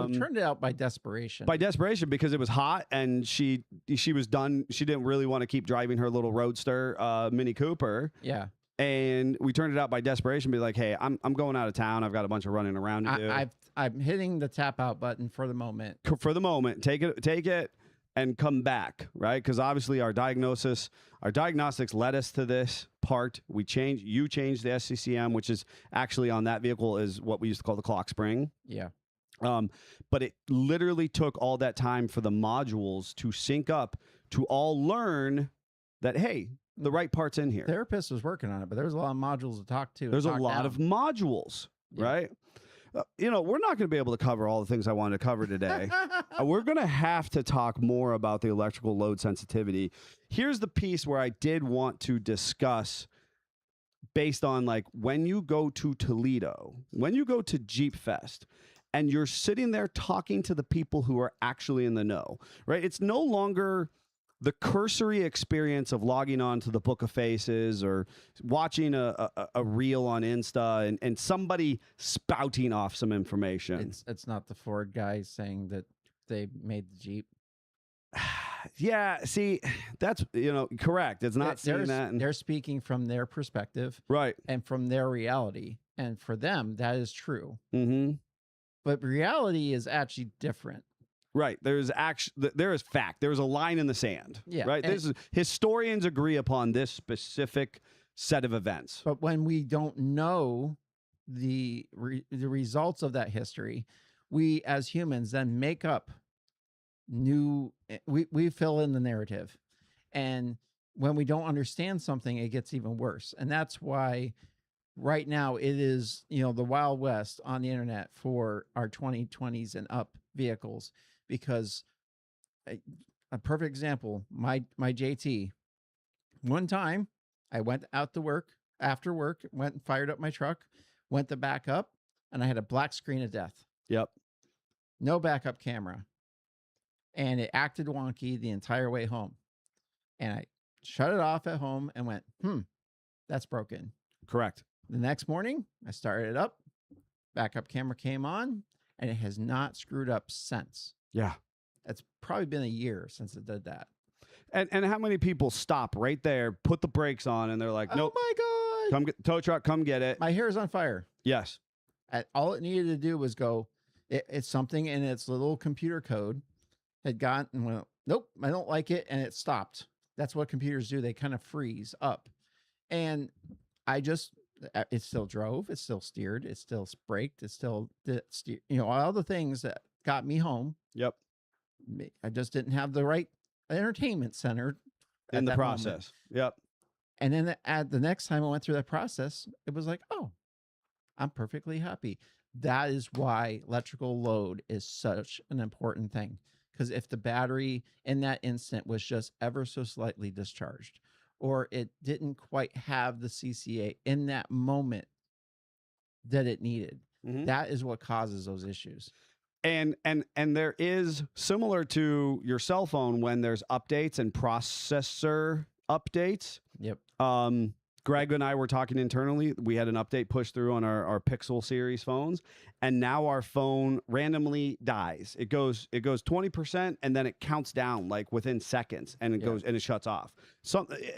We turned it out by desperation. Because it was hot and she was done. She didn't really want to keep driving her little Roadster Mini Cooper. Yeah. And we turned it out by desperation. Be like, hey, I'm going out of town. I've got a bunch of running around to do. I'm hitting the tap out button for the moment. Take it and come back, right? Because obviously our diagnostics led us to this part. You changed the SCCM, which is actually on that vehicle is what we used to call the clock spring. Yeah. But it literally took all that time for the modules to sync up to all learn that, hey, the right part's in here. Therapist was working on it, but there's a lot of modules to talk to. There's a lot of modules, right? We're not going to be able to cover all the things I wanted to cover today. We're going to have to talk more about the electrical load sensitivity. Here's the piece where I did want to discuss based on like when you go to Toledo, when you go to Jeep Fest, and you're sitting there talking to the people who are actually in the know, right? It's no longer the cursory experience of logging on to the Book of Faces or watching a reel on Insta and somebody spouting off some information. It's not the Ford guy saying that they made the Jeep. Yeah, see, that's, correct. It's not seeing that. They're speaking from their perspective. Right. And from their reality. And for them, that is true. Mm-hmm. But reality is actually different. Right. There is fact. There's a line in the sand. Yeah. Right. Historians agree upon this specific set of events. But when we don't know the results of that history, we as humans then make up we fill in the narrative. And when we don't understand something, it gets even worse. And that's why right now it is, the Wild West on the internet for our 2020s and up vehicles. Because a perfect example, my JT, one time I went out to work, after work, went and fired up my truck, went to back up, and I had a black screen of death. Yep. No backup camera. And it acted wonky the entire way home. and I shut it off at home and went, that's broken. Correct. The next morning, I started it up. Backup camera came on, and it has not screwed up since. Yeah. It's probably been a year since it did that. And how many people stop right there, put the brakes on, and they're like, nope. Oh my God. Come get tow truck, come get it. My hair is on fire. Yes. All it needed to do was go, it's something in its little computer code had gotten, well, nope, I don't like it. And it stopped. That's what computers do. They kind of freeze up. And it still drove. It still steered. It still braked. It still did steer, all the things that got me home. Yep. I just didn't have the right entertainment center in the process. Moment. Yep. And then at the next time I went through that process, it was like, oh, I'm perfectly happy. That is why electrical load is such an important thing. Because if the battery in that instant was just ever so slightly discharged, or it didn't quite have the CCA in that moment that it needed, that is what causes those issues. And there is, similar to your cell phone, when there's updates and processor updates. Yep. Greg and I were talking internally. We had an update pushed through on our Pixel series phones, and now our phone randomly dies. It goes 20%, and then it counts down like within seconds, and it goes and it shuts off.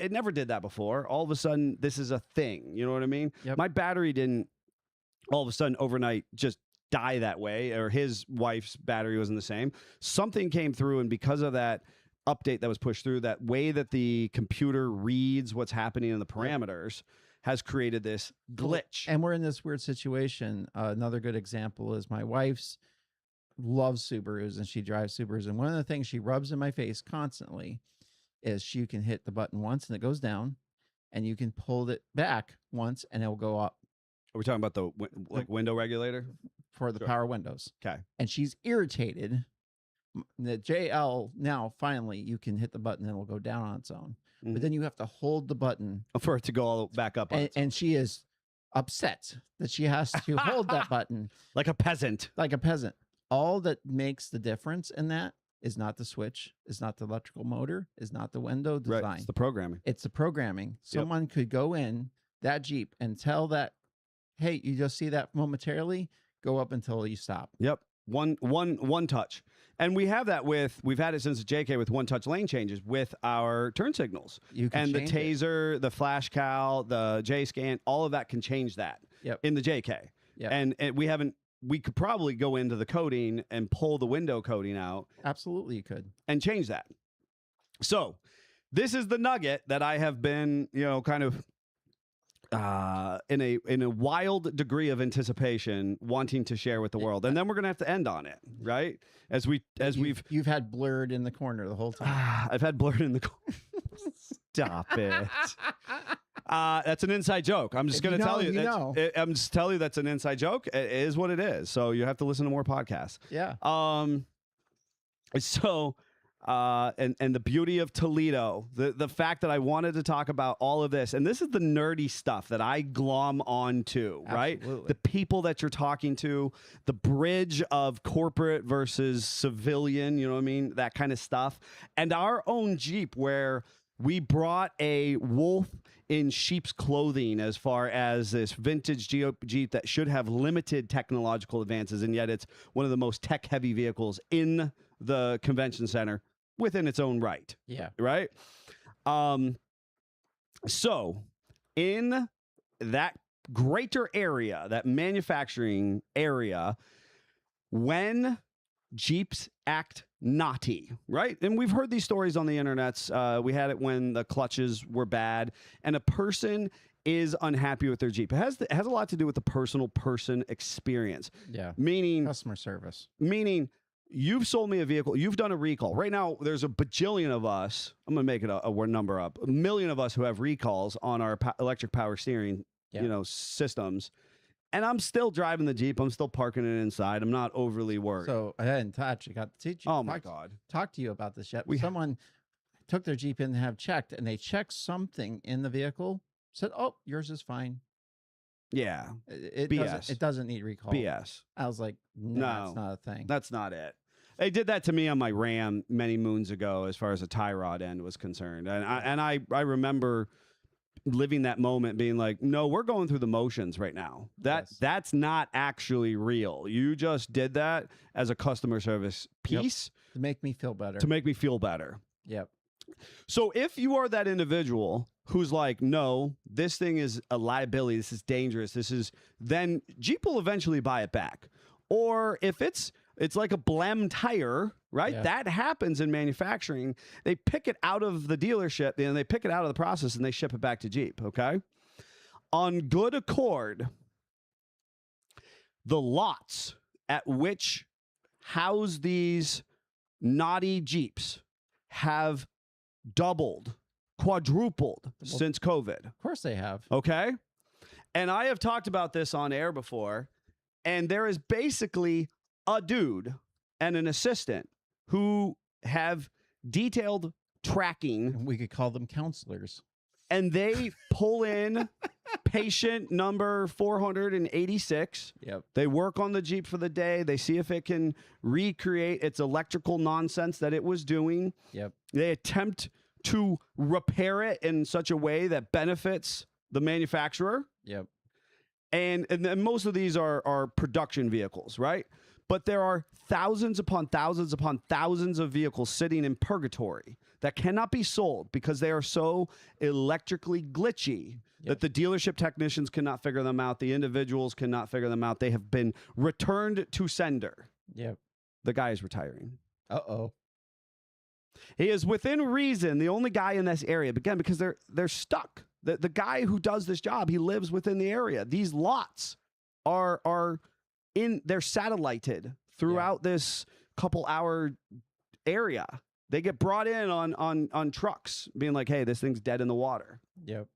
It never did that before. All of a sudden, this is a thing. You know what I mean? Yep. My battery didn't all of a sudden overnight just die that way, or his wife's battery wasn't the same. Something came through, and because of that update that was pushed through, that way that the computer reads what's happening in the parameters has created this glitch. And we're in this weird situation. Another good example is my wife's loves Subarus, and she drives Subarus. And one of the things she rubs in my face constantly is she can hit the button once and it goes down, and you can pull it back once and it will go up. Are we talking about the window regulator? For the power windows. Okay. And she's irritated. The JL, now finally you can hit the button and it will go down on its own. But then you have to hold the button for it to go all back up. And she is upset that she has to hold that button. Like a peasant. Like a peasant. All that makes the difference in that is not the switch, is not the electrical motor, is not the window design. Right. It's the programming. It's the programming. Someone could go in that Jeep and tell that, hey, you just see that momentarily, go up until you stop. Yep. One touch. And we've had it since the JK with one touch lane changes with our turn signals. And the taser, the flash cal, the J scan, all of that can change that in the JK. Yep. And we could probably go into the coding and pull the window coding out. Absolutely you could. And change that. So this is the nugget that I have been, kind of in a wild degree of anticipation, wanting to share with the world, and then we're gonna have to end on it, right? You've had blurred in the corner the whole time. I've had blurred in the corner. Stop it. That's an inside joke. I'm just gonna tell you. I'm just telling you that's an inside joke. It is what it is. So you have to listen to more podcasts. Yeah. So. And the beauty of Toledo, the fact that I wanted to talk about all of this, and this is the nerdy stuff that I glom onto, right? Absolutely. The people that you're talking to, the bridge of corporate versus civilian, you know what I mean? That kind of stuff. And our own Jeep, where we brought a wolf in sheep's clothing as far as this vintage Jeep that should have limited technological advances, and yet it's one of the most tech-heavy vehicles in the convention center within its own right. Yeah. Right? So in that greater area, that manufacturing area, when Jeeps act naughty, right? And we've heard these stories on the internets. We had it when the clutches were bad, and a person is unhappy with their Jeep. It has a lot to do with the person experience. Yeah. Meaning customer service. Meaning you've sold me a vehicle. You've done a recall. Right now, there's a bajillion of us. I'm going to make it a number up. 1 million of us who have recalls on our electric power steering, systems. And I'm still driving the Jeep. I'm still parking it inside. I'm not overly worried. So I hadn't actually got to teach you. Oh, my God. Talk to you about this yet. Someone took their Jeep in to have checked, and they checked something in the vehicle, said, oh, yours is fine. Yeah. It doesn't need recall. BS. I was like, no, that's not a thing. That's not it. They did that to me on my Ram many moons ago, as far as the tie rod end was concerned, and I remember living that moment, being like, no, we're going through the motions right now. That's not actually real. You just did that as a customer service piece to make me feel better. To make me feel better. Yep. So if you are that individual who's like, no, this thing is a liability, this is dangerous, then Jeep will eventually buy it back. Or if it's like a Blem tire, right? Yeah. That happens in manufacturing. They pick it out of the dealership, and they pick it out of the process, and they ship it back to Jeep, okay? On good accord, the lots at which house these naughty Jeeps have doubled, quadrupled since COVID. Of course they have. Okay? And I have talked about this on air before, and there is basically a dude and an assistant who have detailed tracking. We could call them counselors. And they pull in patient number 486. Yep. They work on the Jeep for the day. They see if it can recreate its electrical nonsense that it was doing. Yep. They attempt to repair it in such a way that benefits the manufacturer. Yep. And then most of these are production vehicles, right? But there are thousands upon thousands upon thousands of vehicles sitting in purgatory that cannot be sold because they are so electrically glitchy that the dealership technicians cannot figure them out. The individuals cannot figure them out. They have been returned to sender. Yep. The guy is retiring. Uh-oh. He is within reason the only guy in this area, again, because they're stuck. The guy who does this job, he lives within the area. These lots are they're satellited throughout this couple hour area. They get brought in on trucks, being like, hey, this thing's dead in the water. Yep.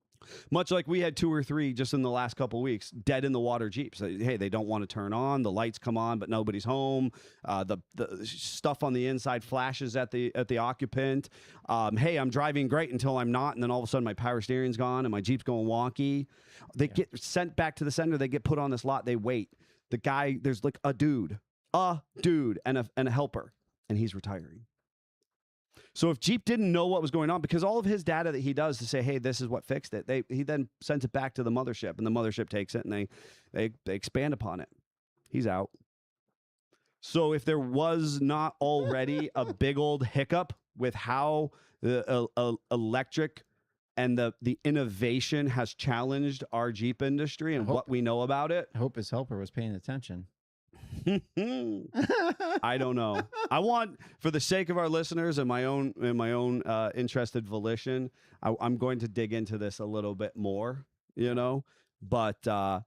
Much like we had 2 or 3 just in the last couple of weeks, dead in the water Jeeps. Hey, they don't want to turn on. The lights come on, but nobody's home. The stuff on the inside flashes at the occupant. Hey, I'm driving great until I'm not, and then all of a sudden my power steering's gone and my Jeep's going wonky. They get sent back to the center. They get put on this lot. They wait. The guy, there's like a dude and a helper, and he's retiring. So if Jeep didn't know what was going on, because all of his data that he does to say, hey, this is what fixed it, he then sends it back to the mothership, and the mothership takes it, and they expand upon it. He's out. So if there was not already a big old hiccup with how the electric and the innovation has challenged our Jeep industry and what we know about it. I hope his helper was paying attention. I don't know. I want, for the sake of our listeners and my own interested volition, I'm going to dig into this a little bit more, but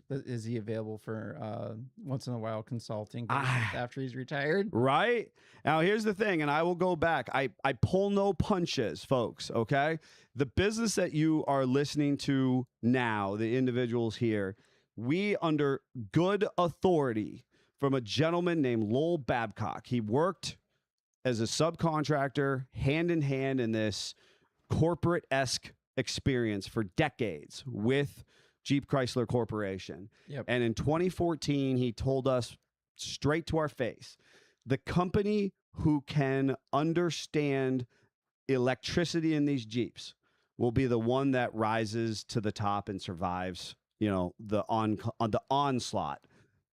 is he available for once in a while consulting after he's retired? Right. Now, here's the thing, and I will go back. I pull no punches, folks, okay? The business that you are listening to now, the individuals here, we, under good authority from a gentleman named Lowell Babcock, he worked as a subcontractor hand in hand in this corporate-esque experience for decades with Jeep Chrysler Corporation. Yep. And in 2014, he told us straight to our face, the company who can understand electricity in these Jeeps will be the one that rises to the top and survives, the onslaught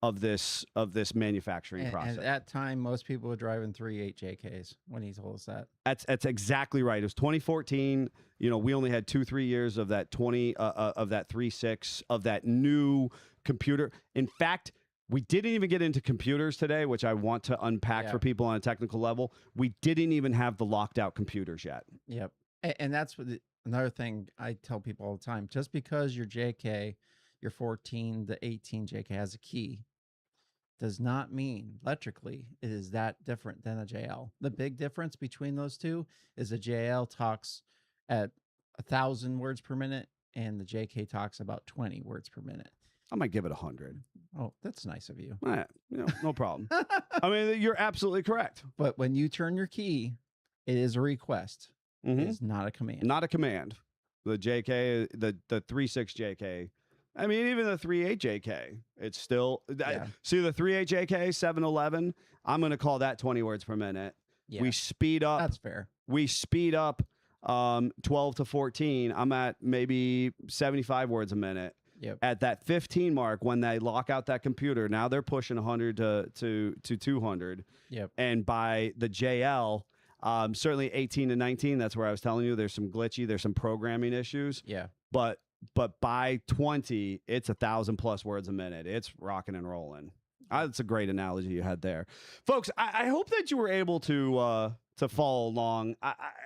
of this manufacturing process. And at that time, most people were driving 3.8 JKs when he told us that. That's exactly right. It was 2014. We only had 2-3 years of that 3.6 of that new computer. In fact, we didn't even get into computers today, which I want to unpack for people on a technical level. We didn't even have the locked out computers yet. Yep. And that's another thing I tell people all the time. Just because your JK, your 14, the 18 JK has a key, does not mean electrically it is that different than a JL. The big difference between those two is a JL talks at 1,000 words per minute and the JK talks about 20 words per minute. I might give it 100. Oh, that's nice of you. No problem. I mean, you're absolutely correct. But when you turn your key, it is a request. Mm-hmm. It is not a command. Not a command. The JK, the 3.6 JK. I mean, even the 3.8 JK, it's still. See, the 3.8 JK 711. I'm going to call that 20 words per minute. Yeah, We speed up. that's fair. We speed up 12 to 14. I'm at maybe 75 words a minute. Yep. At that 15 mark, when they lock out that computer, now they're pushing 100 to 200. Yep. And by the JL, certainly 18 to 19, that's where I was telling you there's some glitchy, there's some programming issues. Yeah. But by 20, it's 1,000+ words a minute. It's rocking and rolling. That's a great analogy you had there, folks. I hope that you were able to follow along.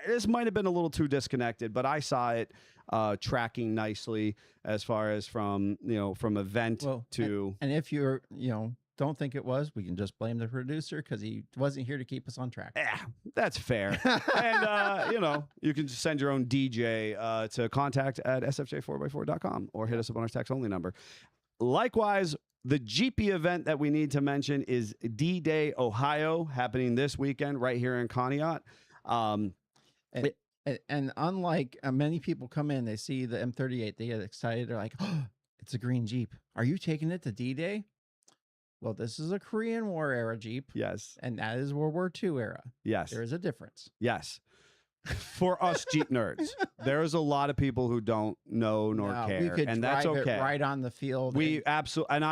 This might have been a little too disconnected, but I saw it tracking nicely as far as from event to. And if you're don't think it was, we can just blame the producer because he wasn't here to keep us on track. Yeah, that's fair. And, you can just send your own DJ to contact@sfj4x4.com or hit us up on our text only number. Likewise, the GP event that we need to mention is D-Day, Ohio, happening this weekend right here in Conneaut. And unlike many people come in, they see the M38, they get excited. They're like, oh, it's a green Jeep. Are you taking it to D-Day? Well, this is a Korean War era Jeep. Yes. And that is World War II era. Yes. There is a difference. Yes. For us Jeep nerds, there's a lot of people who don't know nor care, we could and that's drive okay. it right on the field. We absolutely, and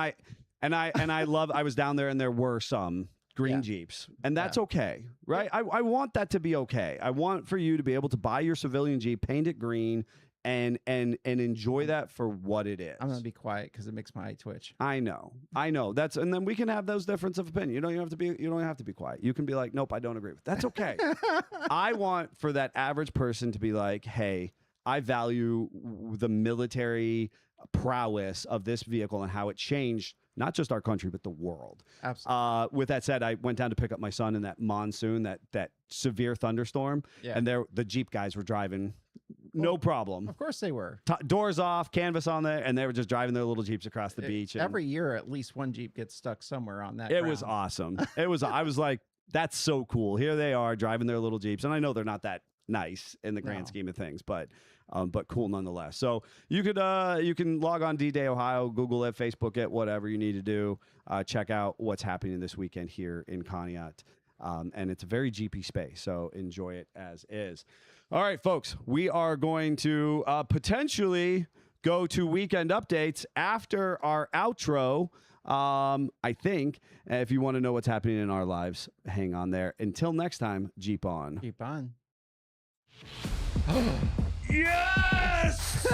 I love. I was down there, and there were some green Yeah. Jeeps, and that's okay, right? I want that to be okay. I want for you to be able to buy your civilian Jeep, paint it green, and enjoy that for what it is. I'm gonna be quiet because it makes my eye twitch. I know. That's, and then we can have those difference of opinion. You don't have to be quiet. You can be like, nope, I don't agree with. That's okay. I want for that average person to be like, hey, I value the military prowess of this vehicle and how it changed not just our country but the world. Absolutely. With that said, I went down to pick up my son in that monsoon, that severe thunderstorm, Yeah. and the Jeep guys were driving. No problem. Of course they were. Doors off, canvas on there, and they were just driving their little Jeeps across the beach. And Every year, at least one Jeep gets stuck somewhere on that. it was ground. awesome. I was like, that's so cool. Here they are driving their little Jeeps, and I know they're not that nice in the grand No. scheme of things, but cool nonetheless. So you can log on D-Day Ohio, Google it, Facebook it, whatever you need to do. Check out what's happening this weekend here in Conneaut. And it's a very GP space, so enjoy it as is. All right, folks, we are going to potentially go to weekend updates after our outro. I think if you want to know what's happening in our lives, hang on there. Until next time, Jeep on. Jeep on. Yes!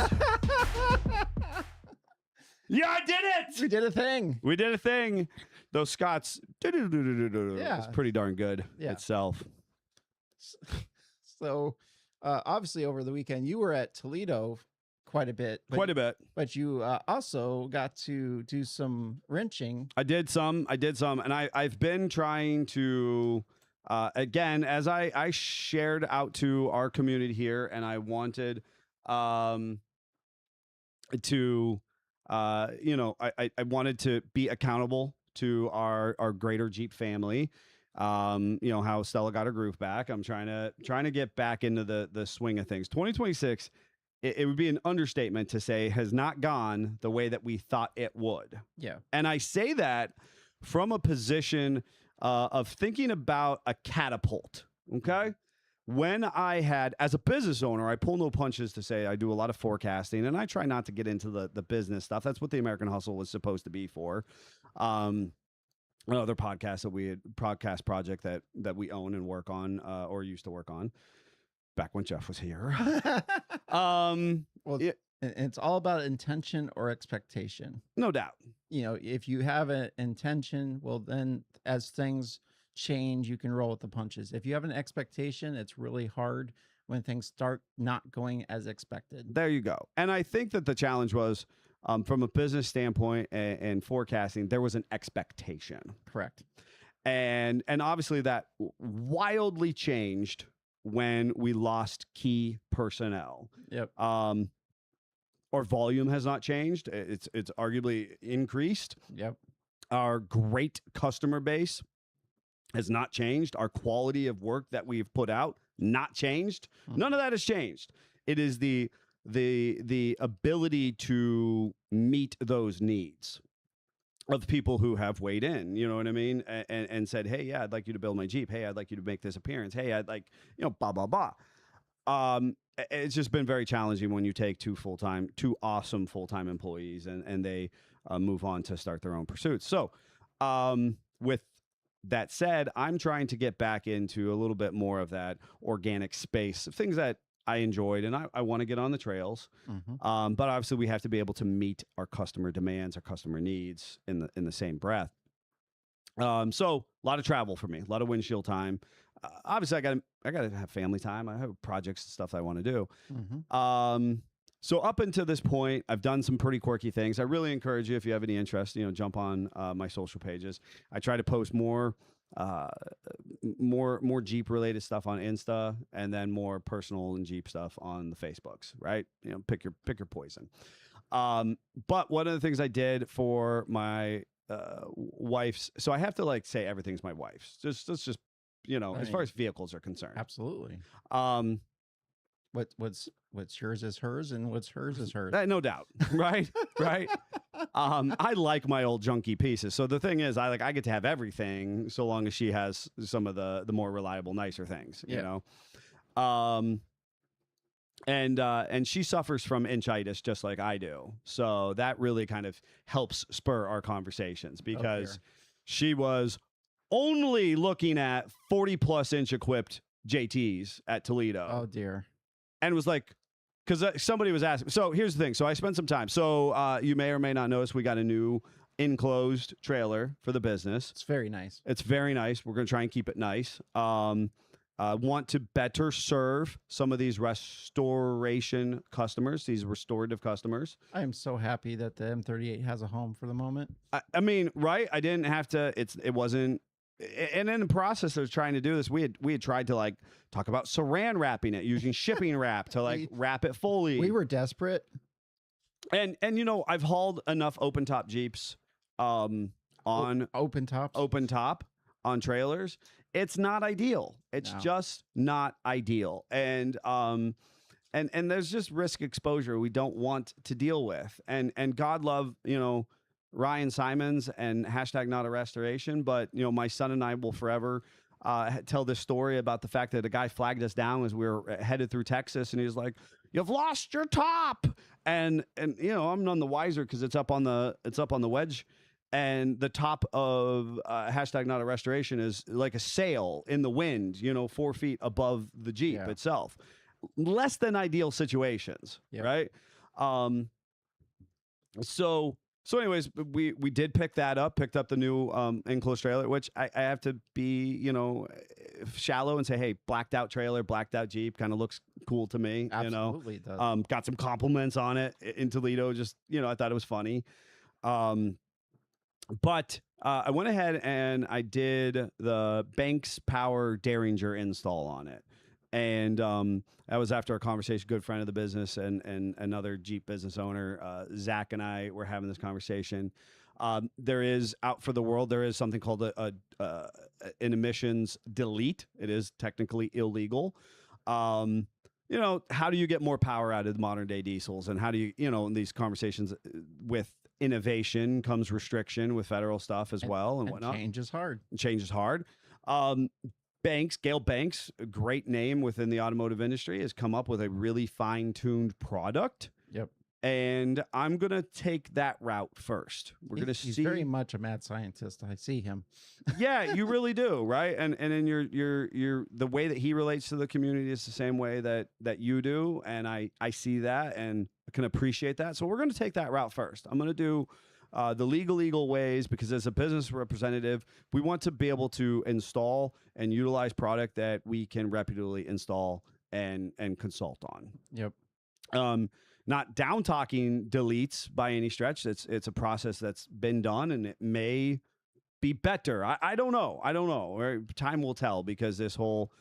Yeah, I did it! We did a thing. We did a thing. Those Scots, Yeah. it's pretty darn good itself. So, obviously, over the weekend, you were at Toledo quite a bit. Quite a bit. But you also got to do some wrenching. I did some, and I've been trying to, again, as I shared out to our community here, and I wanted to, I wanted to be accountable to our greater Jeep family. How Stella got her groove back. I'm trying to get back into the swing of things. 2026, it would be an understatement to say has not gone the way that we thought it would. Yeah. And I say that from a position of thinking about a catapult. Okay. When I had, as a business owner, I pull no punches to say I do a lot of forecasting, and I try not to get into the business stuff. That's what the American Hustle was supposed to be for. Another podcast project that we own and work on, or used to work on back when Jeff was here. Well, it's all about intention or expectation. No doubt. If you have an intention, well, then as things change, you can roll with the punches. If you have an expectation, it's really hard when things start not going as expected. There you go. And I think that the challenge was, from a business standpoint and forecasting, there was an expectation. Correct. And obviously that wildly changed when we lost key personnel. Yep. Our volume has not changed. It's arguably increased. Yep. Our great customer base has not changed. Our quality of work that we've put out, not changed. None of that has changed. It is the ability to meet those needs. of people who have weighed in, you know what I mean, and said, hey, yeah, I'd like you to build my Jeep. Hey, I'd like you to make this appearance. Hey, I'd like, blah blah blah. It's just been very challenging when you take two awesome full-time employees and they move on to start their own pursuits. So with that said, I'm trying to get back into a little bit more of that organic space, things that I enjoyed, and I want to get on the trails. But obviously we have to be able to meet our customer demands, our customer needs in the same breath. So a lot of travel for me, a lot of windshield time. Obviously I gotta have family time. I have projects and stuff I want to do. So up until this point, I've done some pretty quirky things. I really encourage you, if you have any interest, jump on my social pages. I try to post more Jeep related stuff on Insta, and then more personal and Jeep stuff on the Facebooks, right? Pick your poison. But one of the things I did for my wife's, so I have to like say everything's my wife's. Let's just as far as vehicles are concerned. Absolutely. What's yours is hers, and what's hers is hers. No doubt, right? Right. I like my old junky pieces. So the thing is, I get to have everything, so long as she has some of the more reliable, nicer things. You know. And she suffers from inchitis just like I do. So that really kind of helps spur our conversations, because she was only looking at 40+ inch equipped JTs at Toledo. Oh dear. And was like, because somebody was asking. So here's the thing. So I spent some time. So you may or may not notice we got a new enclosed trailer for the business. It's very nice. It's very nice. We're going to try and keep it nice. Want to better serve some of these restoration customers, these restorative customers. I am so happy that the M38 has a home for the moment. I mean, right? I didn't have to. It wasn't. And in the process of trying to do this, we had tried to like talk about saran wrapping it, using shipping wrap to like wrap it fully. We were desperate. And I've hauled enough open top Jeeps on open top on trailers. It's not ideal. It's just not ideal. And there's just risk exposure we don't want to deal with. And God love, Ryan Simons and #NotARestoration, but my son and I will forever tell this story about the fact that a guy flagged us down as we were headed through Texas, and he was like, "You've lost your top," and I'm none the wiser because it's up on the wedge, and the top of #NotARestoration is like a sail in the wind, 4 feet above the Jeep itself. Less than ideal situations, right? So anyways, we did picked up the new enclosed trailer, which I have to be, shallow and say, hey, blacked out trailer, blacked out Jeep kind of looks cool to me. Absolutely it does. Got some compliments on it in Toledo. Just, I thought it was funny. But I went ahead and I did the Banks Power Derringer install on it. And that was after a conversation, good friend of the business and another Jeep business owner, Zach and I were having this conversation. There is out for the world, there is something called an emissions delete. It is technically illegal. How do you get more power out of the modern day diesels? And how do you, in these conversations with innovation comes restriction with federal stuff as well and whatnot. Change is hard. Change is hard. Gale Banks, a great name within the automotive industry, has come up with a really fine-tuned product. Yep. And I'm going to take that route first. He's very much a mad scientist. I see him. Yeah, you really do, right? And then your the way that he relates to the community is the same way that you do, and I see that and I can appreciate that. So we're going to take that route first. I'm going to do the legal ways, because as a business representative, we want to be able to install and utilize product that we can reputably install and consult on. Yep. Not down talking deletes by any stretch. It's a process that's been done, and it may be better. I don't know. Time will tell, because this whole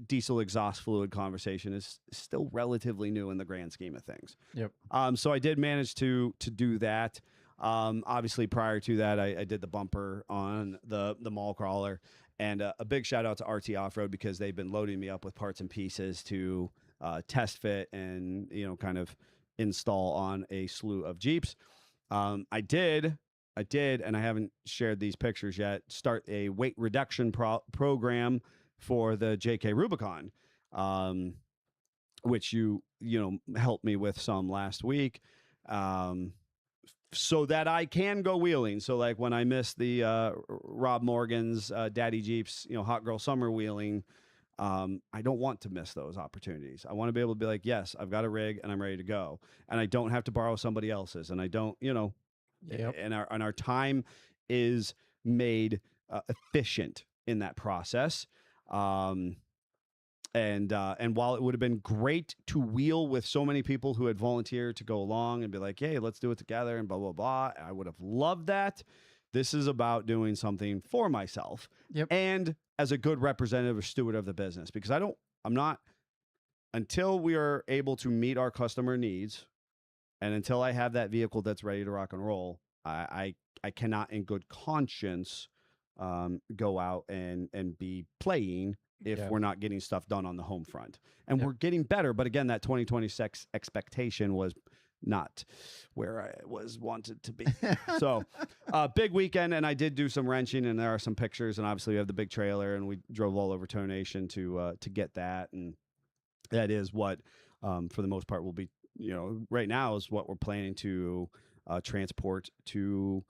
diesel exhaust fluid conversation is still relatively new in the grand scheme of things. Yep. So I did manage to do that. Obviously, prior to that, I did the bumper on the mall crawler, and a big shout out to RT Off-Road, because they've been loading me up with parts and pieces to test fit and kind of install on a slew of Jeeps. I did I did, and I haven't shared these pictures yet, start a weight reduction program for the JK Rubicon, which you helped me with some last week, so that I can go wheeling. So like when I miss the Rob Morgan's Daddy Jeep's Hot Girl Summer wheeling, I don't want to miss those opportunities. I want to be able to be like, yes, I've got a rig and I'm ready to go, and I don't have to borrow somebody else's, and I don't, Yep. and our time is made efficient in that process. And while it would have been great to wheel with so many people who had volunteered to go along and be like, hey, let's do it together and blah, blah, blah, I would have loved that. This is about doing something for myself. Yep. And as a good representative or steward of the business, because I'm not, until we are able to meet our customer needs, and until I have that vehicle that's ready to rock and roll, I cannot in good conscience go out and be playing if we're not getting stuff done on the home front. And we're getting better. But again, that 2026 expectation was not where I was wanted to be. So big weekend, and I did do some wrenching, and there are some pictures, and obviously we have the big trailer, and we drove all over Toe Nation to get that. And that is what, for the most part, will be, right now is what we're planning to transport to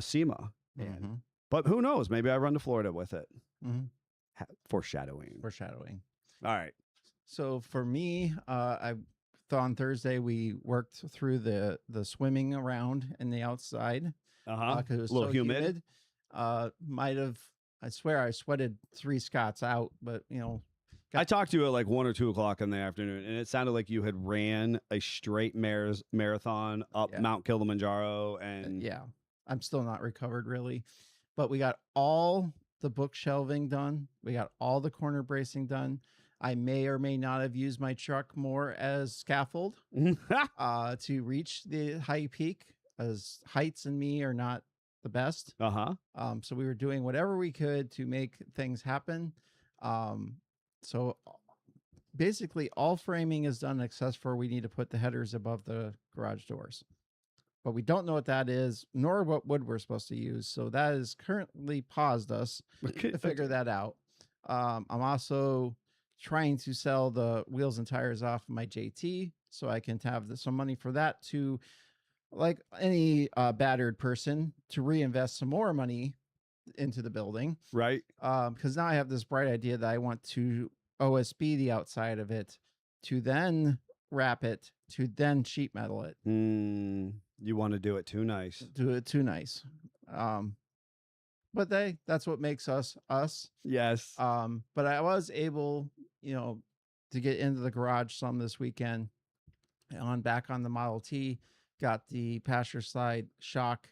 SEMA. Mm-hmm. But who knows? Maybe I run to Florida with it. Mm-hmm. Foreshadowing. All right. So for me, I thought on Thursday we worked through the swimming around in the outside. Because it was a little so humid. Might have, I swear I sweated 3 Scots out, but I talked to you at like 1 or 2 o'clock in the afternoon, and it sounded like you had ran a straight marathon up Mount Kilimanjaro. And yeah, I'm still not recovered really, but we got all the book shelving done. We got all the corner bracing done. I may or may not have used my truck more as scaffold to reach the high peak, as heights and me are not the best. So we were doing whatever we could to make things happen. So basically all framing is done except for we need to put the headers above the garage doors. But we don't know what that is, nor what wood we're supposed to use. So that is currently paused us to figure that out. I'm also trying to sell the wheels and tires off of my JT so I can have some money for that to, like any battered person, to reinvest some more money into the building. Right. Because now I have this bright idea that I want to OSB the outside of it, to then wrap it, to then sheet metal it. You want to do it too nice. Do it too nice. But that's what makes us us. Yes. But I was able, to get into the garage some this weekend. Back on the Model T, got the passenger side shock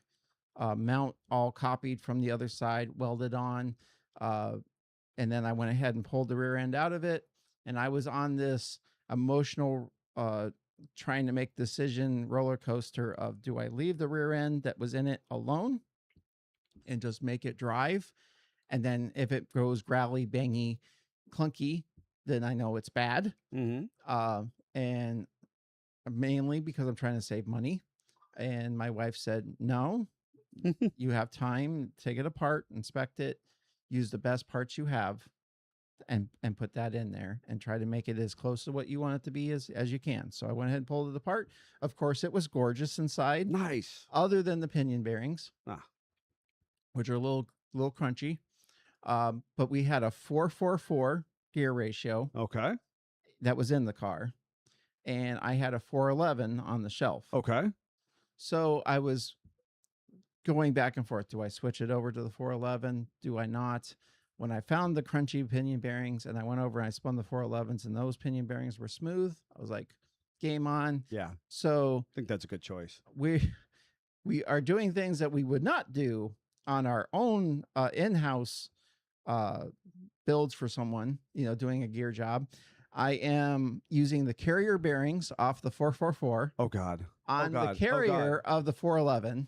mount all copied from the other side, welded on. And then I went ahead and pulled the rear end out of it. And I was on this emotional trying to make decision roller coaster of, do I leave the rear end that was in it alone and just make it drive? And then if it goes growly, bangy, clunky, then I know it's bad. And mainly because I'm trying to save money. And my wife said, no, you have time, take it apart, inspect it, use the best parts you have, and put that in there and try to make it as close to what you want it to be as you can. So I went ahead and pulled it apart. Of course, it was gorgeous inside. Nice. Other than the pinion bearings, which are a little crunchy. But we had a 4:4:4 gear ratio. Okay. That was in the car. And I had a 411 on the shelf. Okay. So I was going back and forth. Do I switch it over to the 411? Do I not? When I found the crunchy pinion bearings and I went over and I spun the 411s and those pinion bearings were smooth, I was like, game on. Yeah. So I think that's a good choice. We are doing things that we would not do on our own in-house builds for someone, doing a gear job. I am using the carrier bearings off the 444. Oh God. On the carrier of the 411.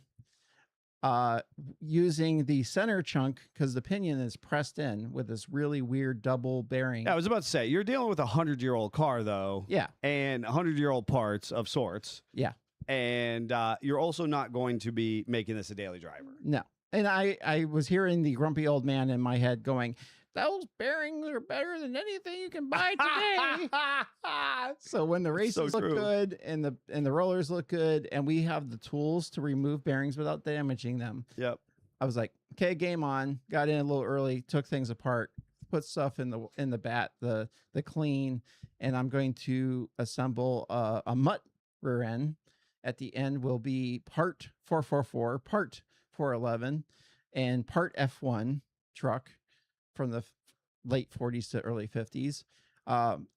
Using the center chunk because the pinion is pressed in with this really weird double bearing. Yeah, I was about to say, you're dealing with a 100-year-old car, though. Yeah. And 100-year-old parts of sorts. Yeah. And you're also not going to be making this a daily driver. No. And I was hearing the grumpy old man in my head going, those bearings are better than anything you can buy today. So when the races look good and the rollers look good and we have the tools to remove bearings without damaging them. Yep. I was like, okay, game on. Got in a little early, took things apart, put stuff in the bat, the clean, and I'm going to assemble a mutt rear end. At the end will be part 444, part 411, and part F1 truck from the late 40s to early 50s.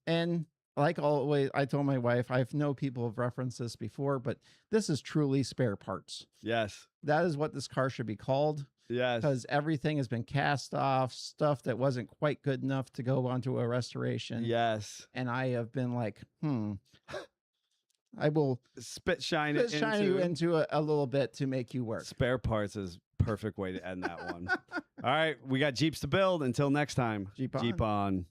And like always, I told my wife, I know people have referenced this before, but this is truly spare parts. Yes. That is what this car should be called. Yes. Because everything has been cast off, stuff that wasn't quite good enough to go onto a restoration. Yes. And I have been like, I will spit shine you into a little bit to make you work. Spare parts is perfect way to end that one. All right, we got Jeeps to build. Until next time, Jeep on. Jeep on.